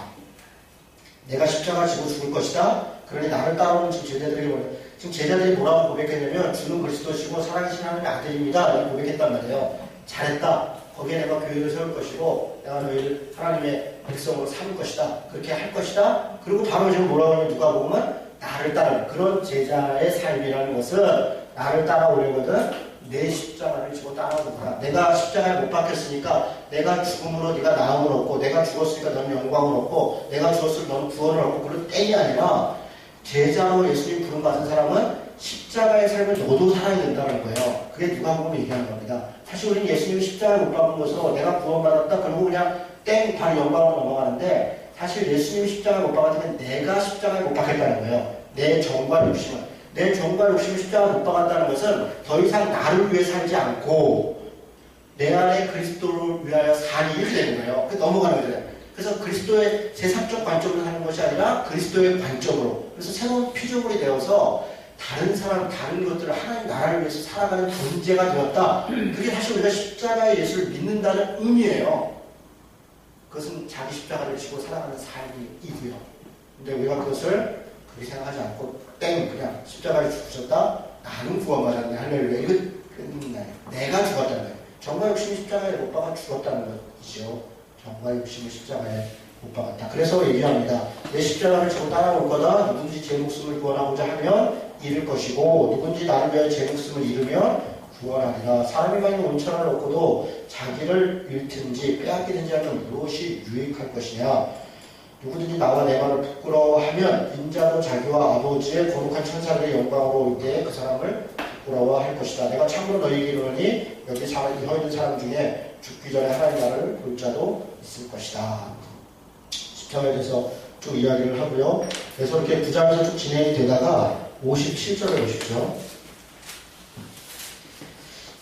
S1: 내가 십자가 지고 죽을 것이다. 그러니 나를 따라오는 지금 제자들이 뭐라고 고백했냐면 주는 그리스도시고 살아계신 하나님의 아들입니다. 이렇게 고백했단 말이에요. 잘했다. 거기에 내가 교회를 세울 것이고 내가 너희를 하나님의 백성으로 삼을 것이다. 그렇게 할 것이다. 그리고 바로 지금 뭐라고 하냐면 누가복음은 나를 따르는 그런 제자의 삶이라는 것은 나를 따라오려거든 내 십자가를 지고 따라오거라. 내가 십자가에 못 박혔으니까 내가 죽음으로 네가 나음을 얻고 내가 죽었으니까 너는 영광을 얻고 내가 죽었으니까 너는 구원을 얻고 그런 땡이 아니라 제자로 예수님 부름받은 사람은 십자가의 삶을 너도 살아야 된다는 거예요. 그게 누가복음이 얘기하는 겁니다. 사실 우리는 예수님이 십자가에 못 박은 것으로 내가 구원받았다 그러고 그냥 땡 바로 영광으로 넘어가는데 사실 예수님이 십자가에 못 박았으면 내가 십자가에 못 박혔다는 거예요. 내 정과 욕심을. 내 정과 욕심을 십자가에 못 박았다는 것은 더 이상 나를 위해 살지 않고 내 안에 그리스도를 위하여 살이 이렇게 되는 거예요. 넘어가는 거잖아요. 그래서 그리스도의 세상적 관점으로 사는 것이 아니라 그리스도의 관점으로. 그래서 새로운 피조물이 되어서 다른 사람, 다른 것들을 하나님 나라를 위해서 살아가는 존재가 되었다. 그게 사실 우리가 십자가의 예수를 믿는다는 의미예요. 그것은 자기 십자가를 지고 살아가는 삶이고요. 근데 우리가 그것을 그렇게 생각하지 않고 그냥 십자가를 죽으셨다. 나는 구원받았네. 할렐루야. 이거 내가 죽었다는 거예요. 정과 욕심이 십자가에 못 박아 죽었다는 것이죠. 정과 욕심을 십자가에 못 박았다. 그래서 얘기합니다. 내 십자가를 지고 따라올 거다. 누군지 제 목숨을 구원하고자 하면 잃을 것이고 누군지 나를 위하여 제 목숨을 잃으면 구원하리라. 사람이 가진 온천을 얻고도 자기를 잃든지 빼앗기든지 하면 무엇이 유익할 것이냐. 누구든지 나와 내 말을 부끄러워하면 인자도 자기와 아버지의 거룩한 천사들의 영광으로 올 때 그 사람을 부끄러워할 것이다. 내가 참으로 너희에게 이르노니 여기 서 있는 사람 중에 죽기 전에 하나님 나라를 볼 자도 있을 것이다. 십자가에 대해서 쭉 이야기를 하고요. 그래서 이렇게 9장에서 쭉 진행이 되다가 57절에 보십시오.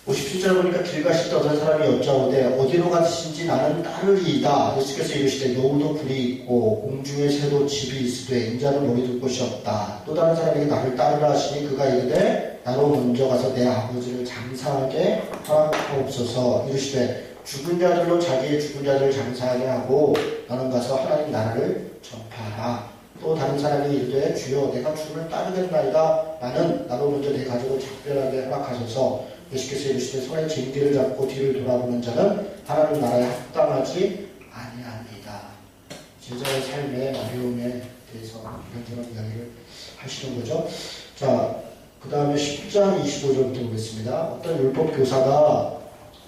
S1: 57절 보니까 길 가실 때 어떤 사람이 여짜오되 어디로 가시는지 나는 따르리이다. 예수께서 이르시되 여우도 굴이 있고 공중의 새도 집이 있으되 인자는 머리 둘 곳이 없다. 또 다른 사람에게 나를 따르라 하시니 그가 이르되 나로 먼저 가서 내 아버지를 장사하게 하옵소서. 이르시되 죽은 자들로 자기의 죽은 자들을 장사하게 하고 너는 가서 하나님 나라를 전파하라. 또 다른 사람이 이르되 주여 내가 주를 따르겠나이다. 나로 먼저 내 가족을 작별하게 허락하소서. 예수께서 이르시되 손에 쟁기를 잡고 뒤를 돌아보는 자는 하나님 나라에 합당하지 아니합니다. 제자의 삶의 어려움에 대해서 이런저런 이야기를 하시는 거죠. 자, 그 다음에 10장 25절부터 보겠습니다. 어떤 율법교사가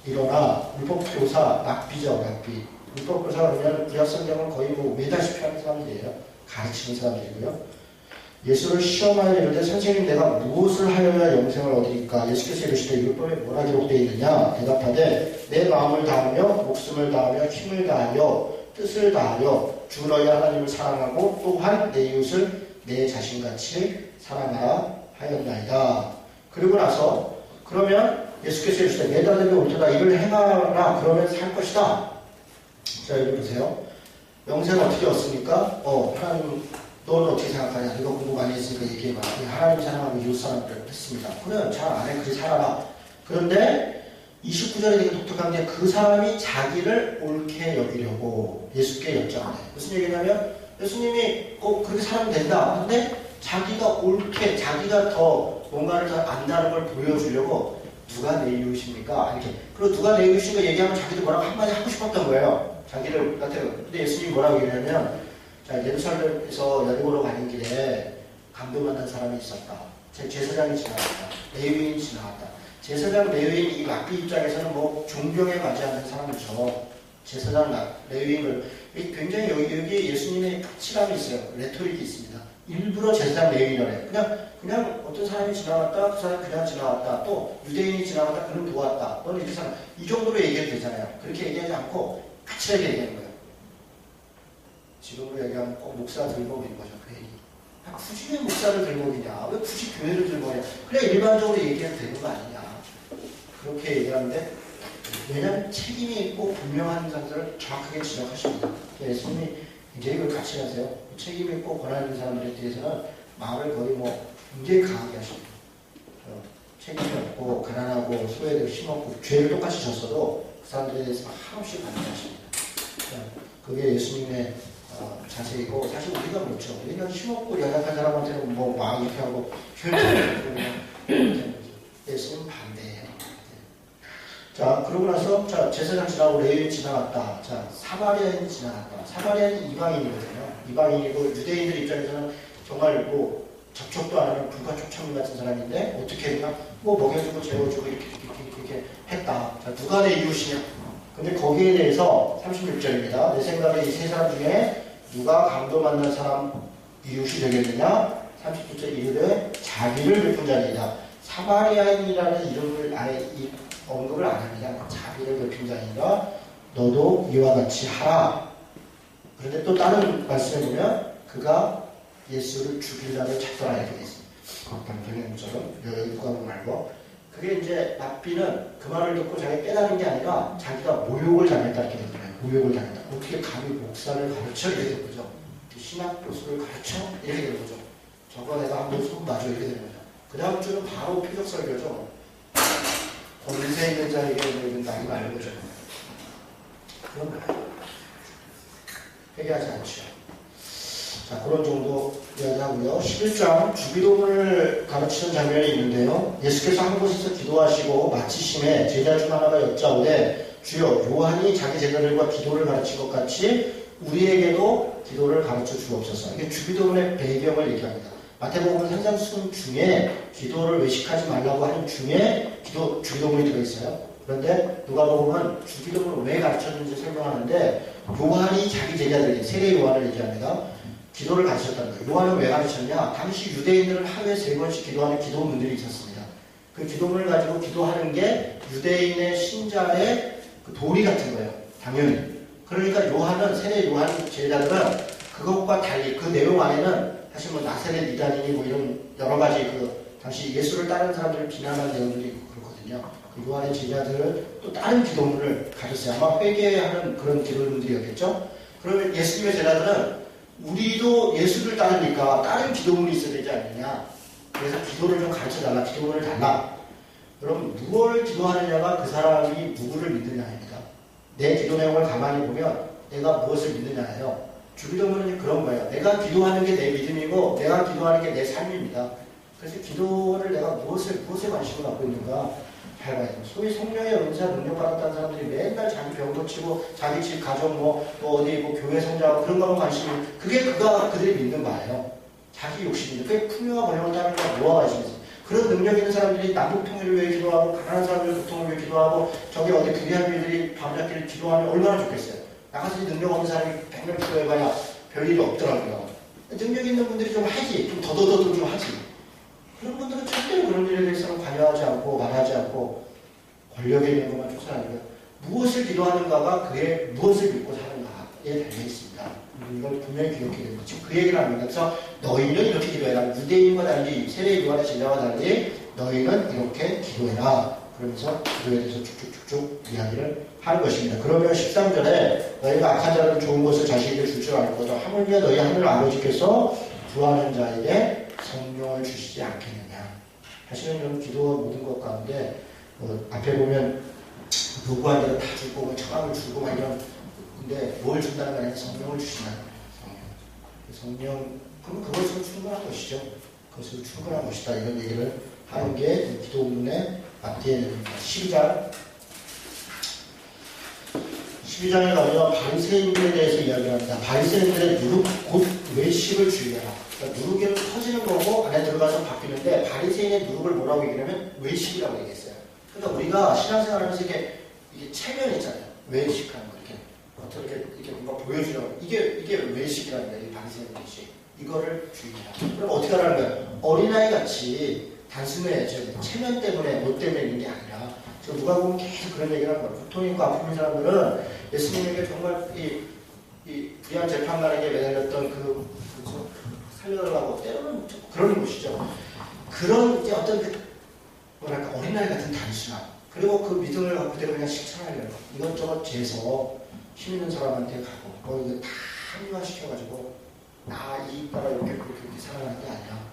S1: 일어나, 율법교사, 랍비죠, 랍비. 율법교사가 그러면 구약성경을 거의 외다시피 하는 사람들이에요. 가르치는 사람들이고요. 예수를 시험하여 이르되 선생님 내가 무엇을 하여야 영생을 얻으리까? 예수께서 이르시되 율법에 뭐라 기록되어 있느냐? 대답하되 내 마음을 다하며 목숨을 다하며 힘을 다하여 뜻을 다하여 주 너희 하나님을 사랑하고 또한 내 이웃을 내 자신같이 사랑하라 하였나이다. 그리고 나서 그러면 예수께서 이르시되 내 다름이 옳도다. 이를 행하라. 그러면 살 것이다. 자, 여기 보세요. 영생 어떻게 얻습니까? 하나님 너는 어떻게 생각하냐? 네가 공부 많이 했으니까 얘기해봐. 하나님 사랑하고 이웃 사랑을 했습니다. 그래, 잘 안 해. 그렇게 살아라. 그런데 29절에 되게 독특한 게 그 사람이 자기를 옳게 여기려고 예수께 여쭤보네. 무슨 얘기냐면 예수님이 그렇게 살면 된다. 근데 자기가 옳게, 자기가 더 뭔가를 더 안다는 걸 보여주려고 누가 내 이웃입니까? 이렇게. 그리고 누가 내 이웃인가 얘기하면 자기도 뭐라고 한마디 하고 싶었던 거예요. 자기를 같아요. 근데 예수님이 뭐라고 얘기하냐면 자, 예루살렘에서 여리고로 가는 길에 감동받는 사람이 있었다. 제사장이 지나갔다. 레위인이 지나갔다. 제사장 레위인 이 랍비 입장에서는 뭐 존경에 맞지 않는 사람이죠. 제사장 레위인을 굉장히 여기 예수님의 확실함이 있어요. 레토릭이 있습니다. 일부러 제사장 레위인을 그냥 어떤 사람이 지나갔다 그 사람이 그냥 지나갔다 또 유대인이 지나갔다 그는 도왔다 너는 이렇게 사람 이 정도로 얘기해도 되잖아요. 그렇게 얘기하지 않고 확실하게 얘기하는 거예요. 지금으로 얘기하면 꼭 목사 들먹이는 거죠. 괜히 굳이 왜 목사를 들먹이냐 왜 굳이 교회를 들먹이냐 그냥 일반적으로 얘기해도 되는 거 아니냐 그렇게 얘기하는데 왜냐하면 책임이 있고 분명한 사람들을 정확하게 지적하십니다. 예수님이 굉장히 그걸 같이 하세요. 책임 있고 권한 있는 사람들에 대해서는 마음을 거의 뭐 굉장히 강하게 하십니다. 책임이 없고 가난하고 소외되고 힘없고 죄를 똑같이 졌어도 그 사람들에 대해서 한없이 반대하십니다. 그게 예수님의 자세이고 사실 우리가 그렇죠. 우리는 힘없고 연약한 사람한테는 뭐 막 이렇게 하고 예수님은 반대예요. 자, 그러고 나서, 자, 제사장 지나고 레위인 지나갔다. 자, 사마리아인이 지나갔다. 사마리아인이 이방인이거든요. 이방인이고, 유대인들 입장에서는 정말 뭐, 접촉도 안 하는 불가촉천민 같은 사람인데, 어떻게 했나? 뭐, 먹여주고, 재워주고, 이렇게 했다. 자, 누가 내 이웃이냐? 근데 거기에 대해서 36절입니다. 내 생각에 이 세 사람 중에 누가 강도 만난 사람 이웃이 되겠느냐? 39절 이르되 자비를 베푼 자니이다. 사마리아인이라는 이름을 아예 언급을 안 합니다. 자비를 베푼 자니라 너도 이와 같이 하라. 그런데 또 다른 말씀에 보면 그가 예수를 죽일 자를 찾더라 이렇게 있습니다. 방송처럼 여기 구간 말고 그게 이제 랍비는 그 말을 듣고 자기 깨달은 게 아니라 자기가 모욕을 당했다 이렇게 된 거예요. 모욕을 당했다. 어떻게 감히 목사를 가르쳐 이렇게 된 거죠. 신학 교수를 가르쳐 이렇게 된 거죠. 저거 내가 한번 손 놔줘 이렇게 된 거죠. 그 다음 주는 바로 피력 설교죠. 권세 있는 자에게 나이 말고 좀 그런 거예요. 회개하지 않죠. 자, 그런 정도 이야기하고요. 11장 주기도문을 가르치는 장면이 있는데요. 예수께서 한 곳에서 기도하시고 마치심에 제자 중 하나가 여짜오되 주여 요한이 자기 제자들과 기도를 가르친 것 같이 우리에게도 기도를 가르쳐 주옵소서. 이게 주기도문의 배경을 얘기합니다. 마태복음 산상수훈 중에 기도를 외식하지 말라고 하는 중에 주기도문이 들어있어요. 그런데 누가복음은 주기도문을 왜 가르쳤는지 설명하는데 요한이 자기 제자들이 세례 요한을 얘기합니다. 기도를 가르쳤다는 거예요. 요한은 왜 가르쳤냐? 당시 유대인들은 하루에 3번씩 기도하는 기도문들이 있었습니다. 그 기도문을 가지고 기도하는 게 유대인의 신자의 그 도리 같은 거예요. 당연히. 그러니까 요한은 세례 요한 제자들은 그것과 달리 그 내용 안에는 사실 뭐 나사렛 이단이니 뭐 이런 여러 가지 그 당시 예수를 따르는 사람들을 비난하는 내용들이 있고 그렇거든요. 그 요한의 제자들은 또 다른 기도문을 가졌어요. 아마 회개하는 그런 기도문들이었겠죠. 그러면 예수님의 제자들은 우리도 예수를 따르니까 다른 기도문이 있어야 되지 않느냐. 그래서 기도를 좀 가르쳐달라. 기도문을 달라. 그럼 무엇을 기도하느냐가 그 사람이 누구를 믿느냐입니다. 내 기도 내용을 가만히 보면 내가 무엇을 믿느냐예요. 주기도문은 그런 거예요. 내가 기도하는 게 내 믿음이고 내가 기도하는 게 내 삶입니다. 그래서 기도를 내가 무엇에 관심을 갖고 있는가 잘 봐야 돼요. 소위 성령의 은사 능력 받았다는 사람들이 맨날 자기 병 고치고 자기 집 가정 또 어디 교회 성장하고 그런 거만 관심이 그게 그들이 믿는 바예요. 자기 욕심이죠. 그게 풍요와 번영을 따르는 거 뭐가 관심이 있어요. 그런 능력 있는 사람들이 남북 통일을 위해 기도하고 가난한 사람들 고통을 위해 기도하고 저기 어디 불의한 일들이 밤낮기를 기도하면 얼마나 좋겠어요. 나가서 능력 없는 사람이 100명 기도해봐야 별일이 없더라고요. 능력 있는 분들이 좀 하지. 좀 더더더 좀 하지. 그런 분들은 절대로 그런 일에 대해서는 관여하지 않고 말하지 않고 권력에 있는 것만 쫓아다니고요. 무엇을 기도하는가가 그의 무엇을 믿고 사는가에 달려 있습니다. 이걸 분명히 기억해야 됩니다. 지금 그 얘기를 합니다. 그래서 너희는 이렇게 기도해라. 유대인과 달리 세례 요한의 제자와 달리 너희는 이렇게 기도해라. 그러면서 기도에 대해서 쭉쭉쭉쭉 이야기를 하는 것입니다. 그러면 13절에 너희가 악한 자라는 좋은 것을 자식에게 줄 줄 알 거다. 하물며 너희 하늘 아버지께서 구하는 자에게 성령을 주시지 않겠느냐. 사실은 이런 기도와 모든 것 가운데 앞에 보면 누구한테는 다 주고 처방을 주고 막 이런 근데 뭘 준다는 게 아니라 성령을 주신다는 거예요. 성령 그럼 그것으로 충분한 것이죠. 그것으로 충분한 것이다. 이런 얘기를 하는 게 기도문의 앞뒤에 내립니다. 12장에 가면 바리새인들에 대해서 이야기합니다. 바리새인들의 누룩 곧 외식을 주의해라. 그러니까 누룩이 터지는 거고 안에 들어가서 바뀌는데 바리새인의 누룩을 뭐라고 얘기하면 외식이라고 얘기했어요. 그러니까 우리가 신앙생활하면서 이게 체면 있잖아요. 외식하는 거 이렇게 어떻게 이렇게 뭔가 보여주려고 이게 외식이라는 거예요. 이 바리새인 외식. 이거를 주의해라. 그럼 어떻게 하라는 거예요? 어린아이 같이 단순해 체면 때문에 뭐 때문에 있는 게 아니라 지금 누가 보면 계속 그런 얘기를 하는 거예요. 고통 있고 아픈 사람들은 예수님에게 정말 이 귀한 재판관에게 매달렸던 그죠? 살려달라고 때로는 그러는 것이죠. 그런 이제 어떤 뭐랄까 어린아이 같은 단순함 그리고 그 믿음을 갖고 내가 그냥 실천하려고 이것저것 재서 힘 있는 사람한테 가고 이거 다 합리화시켜가지고 나 이익 받아 이렇게 살아가는 게 아니라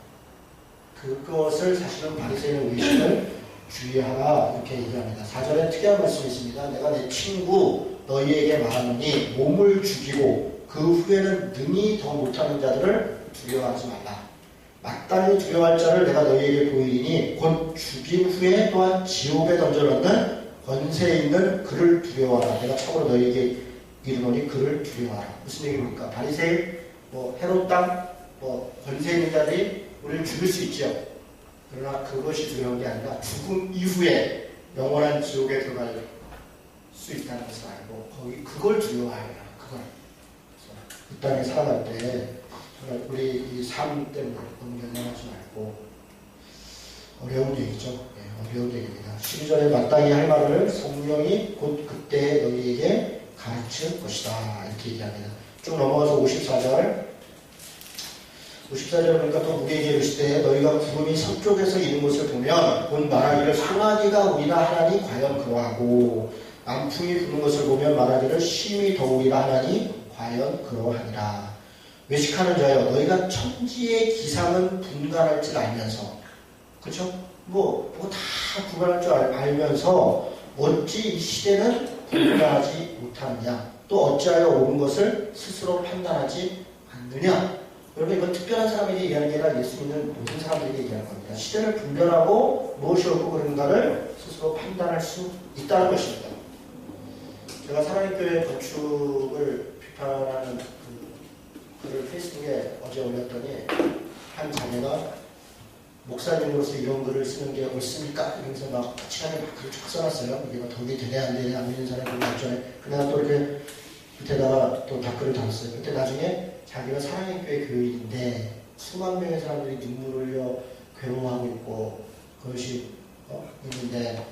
S1: 그것을 사실은 바리새인의 의식을 주의하라 이렇게 얘기합니다. 4절에 특이한 말씀이 있습니다. 내가 내 친구 너희에게 말하노니 몸을 죽이고 그 후에는 능히 더 못하는 자들을 두려워하지 말라. 마땅히 두려워할 자를 내가 너희에게 보이리니 곧 죽인 후에 또한 지옥에 던져넣는 권세 있는 그를 두려워하라. 내가 참으로 너희에게 이르노니 그를 두려워하라. 무슨 얘기입니까? 바리새인, 헤롯 땅, 권세 있는 자들이 우리를 죽일 수 있죠. 그러나 그것이 두려운 게 아니라 죽음 이후에 영원한 지옥에 들어갈 수 있다는 것을 알고 그걸 두려워해야 해요. 그걸. 이 땅에 살아갈 때 정말 우리 이 삶 때문에 너무 연연하지 말고 어려운 얘기죠. 네, 어려운 얘기입니다. 12절에 마땅히 할 말을 성령이 곧 그때 너희에게 가르칠 것이다. 이렇게 얘기합니다. 쭉 넘어가서 54절 보니까 또 무리에게 이르시되 너희가 구름이 서쪽에서 이는 것을 보면 곧 말하기를 소나기가 오리라 하나니 과연 그러하고 남풍이 부는 것을 보면 말하기를 심히 더우리라 하나니 과연 그러하니라. 외식하는 자여 너희가 천지의 기상은 분간할 줄 알면서 그렇죠? 뭐 다 분간할 줄 알면서 어찌 이 시대는 분간하지 못하느냐 또 어찌하여 옳은 것을 스스로 판단하지 않느냐. 여러분 이건 특별한 사람에게 얘기하는 게 아니라 예수 믿는 모든 사람들에게 얘기하는 겁니다. 시대를 분별하고 무엇이 옳고 그른가를 스스로 판단할 수 있다는 것입니다. 제가 사랑의교회 건축을 비판하는 글을 페이스북에 어제 올렸더니 한 자매가 목사님으로서 이런 글을 쓰는 게 옳습니까? 이러면서 막 친하게 막 글을 쫙 써놨어요. 이게 덕이 되냐 안 되냐 안 믿는 사람이 별로 없잖아요. 그냥 또 이렇게 밑에다가 또 댓글을 달았어요. 그때 나중에 자기가 사랑의 교회 교인인데 수만 명의 사람들이 눈물을 흘려 괴로워하고 있고 그것이 있는데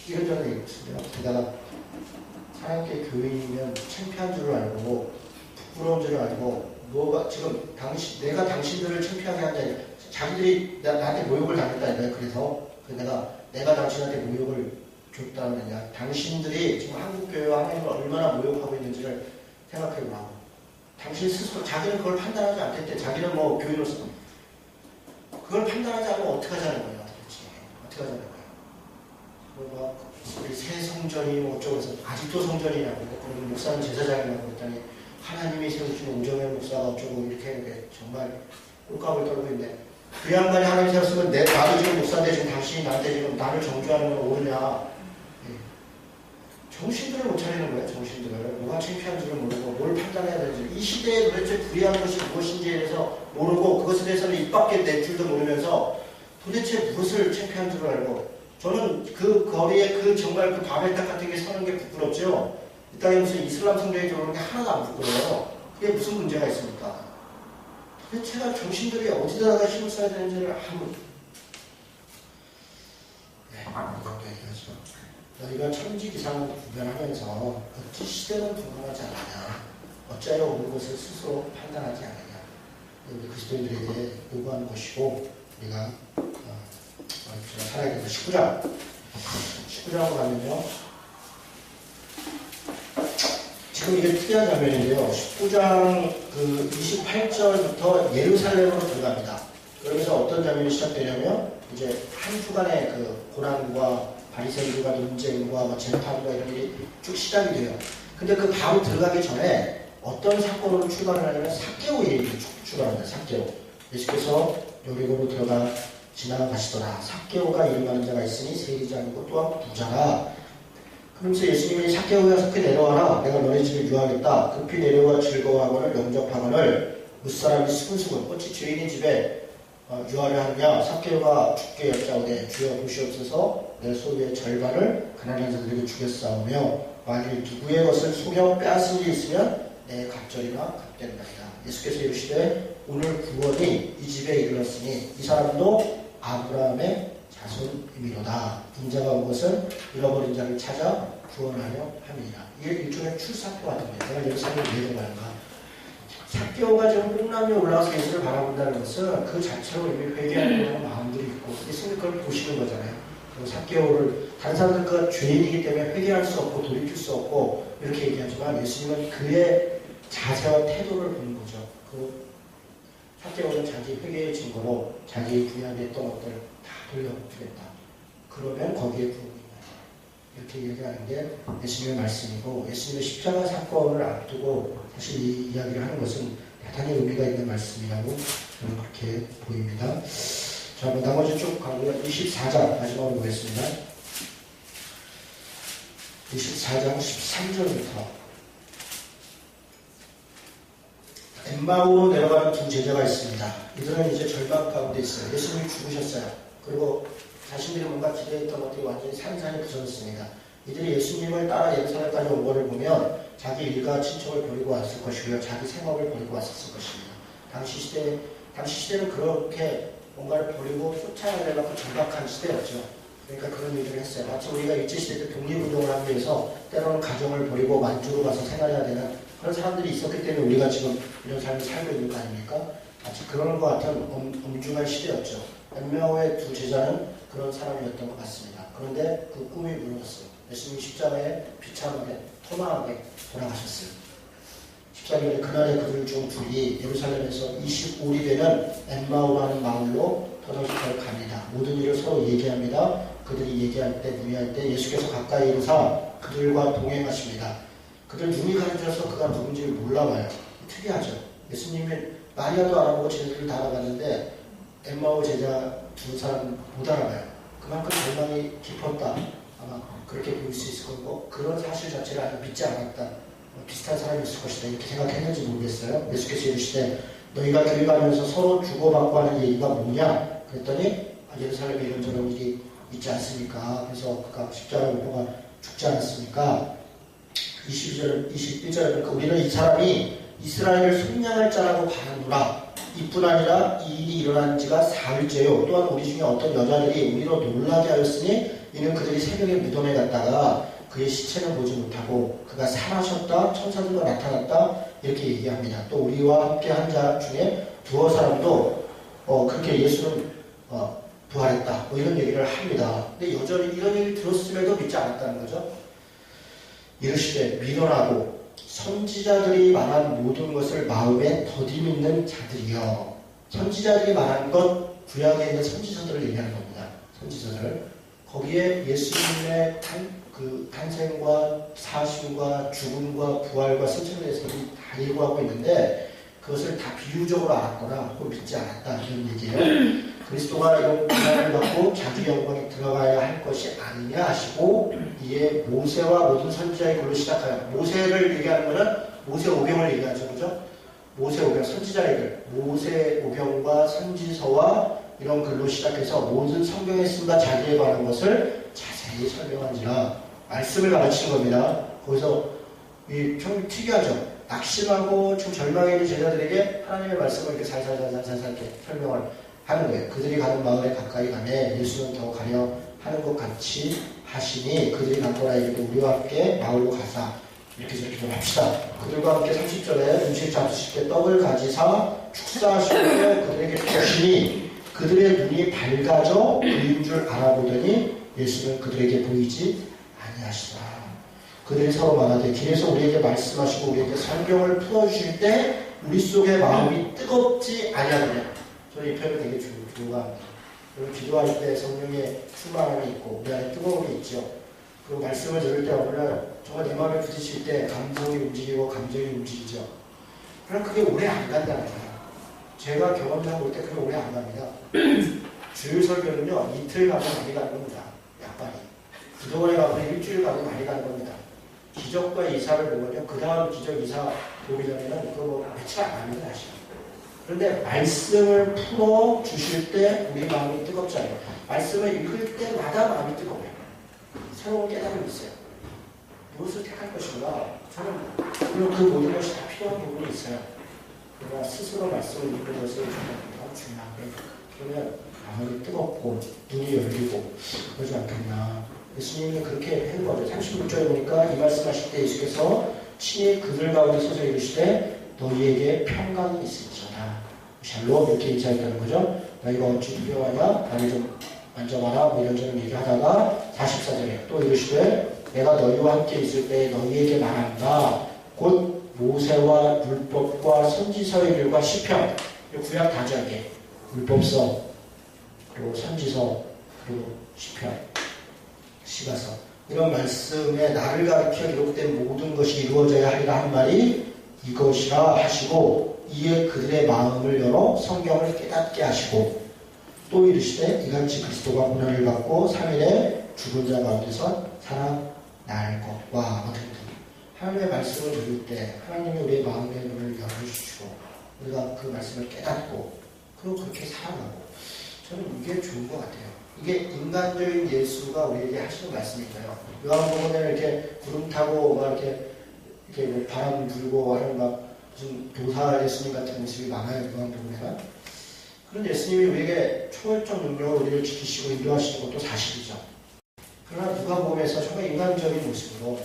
S1: 이런저런 얘기 있습니다. 게다가 사랑의 교회 교인이면 창피한 줄을 알고 부끄러운 줄을 알고 뭐가 지금 내가 당신들을 창피하게 한다. 자기들이 나한테 모욕을 당했다 이거예요. 그래서 내가 당신한테 모욕을 줬다는 거냐. 당신들이 지금 한국교회와 하나님을 얼마나 모욕하고 있는지를 생각해보라고. 당신 스스로 자기는 그걸 판단하지 않겠대. 자기는 교인으로서 그걸 판단하지 않으면 어떻게 하자는 거예요. 어떻게 하자는 거예요. 우리 새 성전이 어쩌고 해서 아직도 성전이라고 그러면 목사는 제사장이라고 했더니 하나님이 세우신 오정현 목사가 어쩌고 이렇게 정말 꼴값을 떨고 있는데 그 양반이 하나님 세웠으면 나도 지금 목사인데 지금 당신이 나한테 지금 나를 정죄하는 건 옳으냐. 정신들을 못 차리는 거예요. 정신들을. 뭐가 창피한 줄을 모르고 뭘 판단해야 되는지 이 시대에 도대체 불의한 것이 무엇인지에 대해서 모르고 그것에 대해서는 입 밖에 낼 줄도 모르면서 도대체 무엇을 창피한 줄을 알고 저는 그 거리에 정말 그 바벨탑 같은 게 서는 게 부끄럽죠. 이 땅에 무슨 이슬람 성전이 들어오는 게 하나도 안 부끄러워요. 그게 무슨 문제가 있습니까? 도대체가 정신들이 어디다가 힘을 써야 되는지를 한번 이것도 얘기하죠. 너희가 천지기상을 구별하면서 어찌 시대는 분간하지 않느냐 어찌하여 옳은 것을 스스로 판단하지 않느냐 우리 그리스도인들에게 요구하는 것이고 우리가 살아야 되는 19장으로 가면요 지금 이게 특이한 장면인데요 19장 28절부터 예루살렘으로 들어갑니다. 그러면서 어떤 장면이 시작되냐면 이제 한 주간의 그 고난과 바리새인들과 논쟁과 재판과 이런 일이 쭉 시작이 돼요. 근데 그 바로 들어가기 전에 어떤 사건으로 출발을 하냐면 삭개오 얘기를 출발합니다. 삭개오. 예수께서 여리고로 들어가 지나가시더라. 삭개오가 이름하는 자가 있으니 세리장이고 또한 부자라. 그러면서 예수님이 삭개오야 속히 내려와라. 내가 너네 집에 유하겠다. 급히 내려와 즐거워하거늘 영접하거늘 무사람이 수근수근 어찌 죄인의 집에 유하려 하느냐. 삭개오가 주께 여짜오되 주여 보시옵소서 내 소유의 절반을 가난한 자들에게 주겠사오며 만일 누구의 것을 속여 빼앗은 게 있으면 내 갑절이나 갑된다이다. 예수께서 이르시되 오늘 구원이 이 집에 이르렀으니 이 사람도 아브라함의 자손이미로다. 인자가 온 것은 잃어버린 자를 찾아 구원하려 함이니라. 이게 일종의 출사표 같은 거예요. 내가 예루살렘에 왜 들어가는가. 삭개오가 지금 뽕나무에 올라가서 예수를 바라본다는 것은 그 자체로 이미 회개하는 마음들이 있고 예수님이 그걸 보시는 거잖아요. 삭개오를 다른 사람들과 죄인이기 때문에 회개할 수 없고 돌이킬 수 없고 이렇게 얘기하지만 예수님은 그의 자세와 태도를 보는 거죠. 그 삭개오는 자기 회개의 증거로 자기 부양에 했던 것들을 다 돌려주겠다. 그러면 거기에 구원이 있다. 이렇게 얘기하는 게 예수님의 말씀이고 예수님의 십자가 사건을 앞두고 사실 이 이야기를 하는 것은 대단히 의미가 있는 말씀이라고 저는 그렇게 보입니다. 자, 뭐 나머지 쭉 가고요. 24장 마지막으로 보겠습니다. 24장 13절부터 엠마오로 내려가는 두 제자가 있습니다. 이들은 이제 절망 가운데 있어요. 예수님이 죽으셨어요. 그리고 자신들이 뭔가 기대했던 것들이 완전히 산산이 부서졌습니다. 이들이 예수님을 따라 예루살렘까지 온 것을 보면 자기 일가 친척을 버리고 왔을 것이고요. 자기 생업을 버리고 왔을 것입니다. 당시 시대는 그렇게 뭔가를 버리고 쫓아내려고 절박한 시대였죠. 그러니까 그런 일을 했어요. 마치 우리가 일제시대 때 독립운동을 하기 위해서 때로는 가정을 버리고 만주로 가서 생활해야 되는 그런 사람들이 있었기 때문에 우리가 지금 이런 삶을 살고 있는 거 아닙니까? 마치 그런 것 같은 엄중한 시대였죠. 엠마오의 두 제자는 그런 사람이었던 것 같습니다. 그런데 그 꿈이 무너졌어요. 예수님이 십자가에 비참하게 토마하게 돌아가셨어요. 14절에 그날에 그들 중 둘이 예루살렘에서 25리 되는 엠마오라는 마을로 터덜터덜 갑니다. 모든 일을 서로 얘기합니다. 그들이 얘기할 때 문의할 때 예수께서 가까이 이르사 그들과 동행하십니다. 그들 눈이 가려져서 그가 누군지를 몰라봐요. 특이하죠. 예수님이 마리아도 알아보고 제자들을 다 알아봤는데 엠마오 제자 두 사람 못 알아봐요. 그만큼 절망이 깊었다. 아마 그렇게 보일 수 있을 거고 그런 사실 자체를 아주 믿지 않았다. 비슷한 사람이었을 것이다. 이렇게 생각했는지 모르겠어요. 예수께서 이르시되 너희가 교회 가면서 서로 주고받고 하는 얘기가 뭐냐? 그랬더니 예루살렘에 이런저런 일이 있지 않습니까? 그래서 그가 십자가에 못 박아 죽지 않았습니까? 21절에 그러니까 우리는 이 사람이 이스라엘을 속량할 자라고 바라노라. 이뿐 아니라 이 일이 일어난 지가 사흘째요. 또한 우리 중에 어떤 여자들이 우리로 놀라게 하였으니 이는 그들이 새벽에 무덤에 갔다가 그의 시체는 보지 못하고 그가 살아셨다 천사들과 나타났다 이렇게 얘기합니다. 또 우리와 함께 한 자 중에 두어 사람도 그렇게 예수는 부활했다 뭐 이런 얘기를 합니다. 근데 여전히 이런 얘기를 들었음에도 믿지 않았다는 거죠. 이르시되 미련하고 선지자들이 말한 모든 것을 마음에 더디 믿는 자들이여. 선지자들이 말한 것 구약에 있는 선지서들을 얘기하는 겁니다. 선지서들 거기에 예수님의 탄생과 사심과 죽음과 부활과 승천에 대해서 다 예고하고 있는데 그것을 다 비유적으로 알았거나 혹은 믿지 않았다 이런 얘기예요. 그리스도가 이런 고난을 받고 자기 영광에 들어가야 할 것이 아니냐 하시고 이에 모세와 모든 선지자의 글로 시작하여 모세를 얘기하는 것은 모세 오경을 얘기하죠. 그죠? 모세 오경 선지자의 글 모세 오경과 선지서와 이런 글로 시작해서 모든 성경에 쓴다 자기에 관한 것을 자세히 설명한지라 말씀을 가르치는 겁니다. 거기서 좀 특이하죠. 낙심하고 좀 절망에 있는 제자들에게 하나님의 말씀을 이렇게 살살살살 이렇게 설명을 하는 거예요. 그들이 가는 마을에 가까이 가매 예수는 더 가려 하는 것 같이 하시니 그들이 남보라에게도 우리와 함께 마을로 가사 이렇게 저렇게 좀 합시다. 그들과 함께 30절에 음식 잡수실 때 떡을 가지사 축사하시고 그들에게 주시니 그들의 눈이 밝아져 그인 줄 알아보더니 예수는 그들에게 보이지 아니하시더라. 그들이 서로 말하되 길에서 우리에게 말씀하시고 우리에게 성경을 풀어주실 때 우리 속의 마음이 뜨겁지 아니하느냐. 저는 이 표현을 되게 좋아합니다. 그리고 기도할 때 성령의 충만함이 있고 우리 안에 뜨거움이 있죠. 그리고 말씀을 들을 때 보면 정말 내 마음에 부딪힐 때 감성이 움직이고 감정이 움직이죠. 그럼 그게 오래 안 간다는 거예요. 제가 경험상 볼 때 그게 오래 안 갑니다. 주일 설교는요 이틀 가면 많이 가는 겁니다. 약발이. 기도원에 가면 일주일 가면 많이 가는 겁니다. 기적과 이사를 보면요 그 다음 기적 이사 보기 전에는 그거 며칠 안 갑니다. 다시. 그런데 말씀을 풀어 주실 때 우리 마음이 뜨겁잖아요. 말씀을 읽을 때마다 마음이 뜨거워요. 새로운 깨달음이 있어요. 무엇을 택할 것인가? 저는 물론 그 모든 것이 다 필요한 부분이 있어요. 내가 스스로 말씀을 읽는 것을 정말 중요하게 그러면 마음이 뜨겁고 눈이 열리고 그러지 않겠나. 예수님이 그렇게 한 거죠. 36절에 보니까 이 말씀하실 때 예수께서 친히 그들 가운데 서서 이르시되 너희에게 평강이 있을지어다. 샬롬 이렇게 인사했다는 거죠. 너희가 어찌 두려워하냐? 나를 좀 만져봐라. 뭐 이런저런 얘기하다가 44절에 또 이르시되 내가 너희와 함께 있을 때 너희에게 말한다. 곧 모세와 율법과 선지서의 글과 시편, 구약 다절개, 율법서, 그리고 선지서, 그리고 시편, 시가서 이런 말씀에 나를 가리켜 기록된 모든 것이 이루어져야 하리라 한 말이 이것이라 하시고 이에 그들의 마음을 열어 성경을 깨닫게 하시고 또 이르시되 이같이 그리스도가 고난을 받고 3일에 죽은 자 가운데서 살아날 것과 같은 하나님의 말씀을 들을 때 하나님이 우리의 마음의 눈을 열어주시고 우리가 그 말씀을 깨닫고 그리고 그렇게 살아가고 저는 이게 좋은 것 같아요. 이게 인간적인 예수가 우리에게 하시는 말씀이잖아요. 요한복음에 이렇게 구름 타고 막 이렇게 뭐 바람 불고 하는 막 무슨 교사 예수님 같은 모습이 많아요. 요한복음에는. 그런 예수님이 우리에게 초월적 능력으로 우리를 지키시고 인도하시는 것도 사실이죠. 그러나 누가복음에서 정말 인간적인 모습으로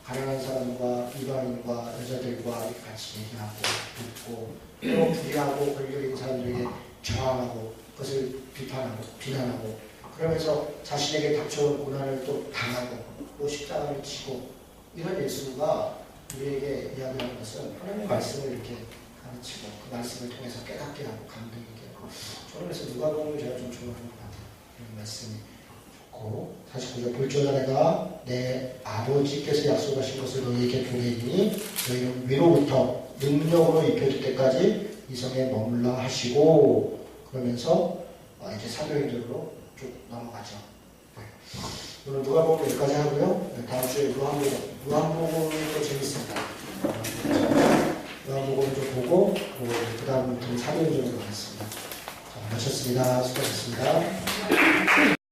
S1: 가난한 사람과 이방인과 여자들과 같이 얘기하고 듣고 또 불의하고 권력 있는 사람들에게 저항하고 그것을 비판하고 비난하고 그러면서 자신에게 닥쳐온 고난을 또 당하고 또 십자가를 지고 이런 예수가 우리에게 이야기하는 것은 하나님의 말씀을 이렇게 가르치고 그 말씀을 통해서 깨닫게 하고 감동있게 하고 저는 그래서 누가복음을 제가 좀 좋아하는 것 같아요. 이런 말씀이 좋고 49절 볼지어다 내가 내 아버지께서 약속하신 것을 너희에게 보내니 너희는 위로부터 능력으로 입혀질 때까지 이 성에 머물라 하시고 그러면서 이제 사도행전으로 쭉 넘어가죠. 오늘 누가복음 여기까지 하고요. 다음 주에 요한복음이 또 재밌습니다. 요한복음 좀 보고 그 다음부터 사도행전으로 가겠습니다. 자, 마쳤습니다. 수고하셨습니다.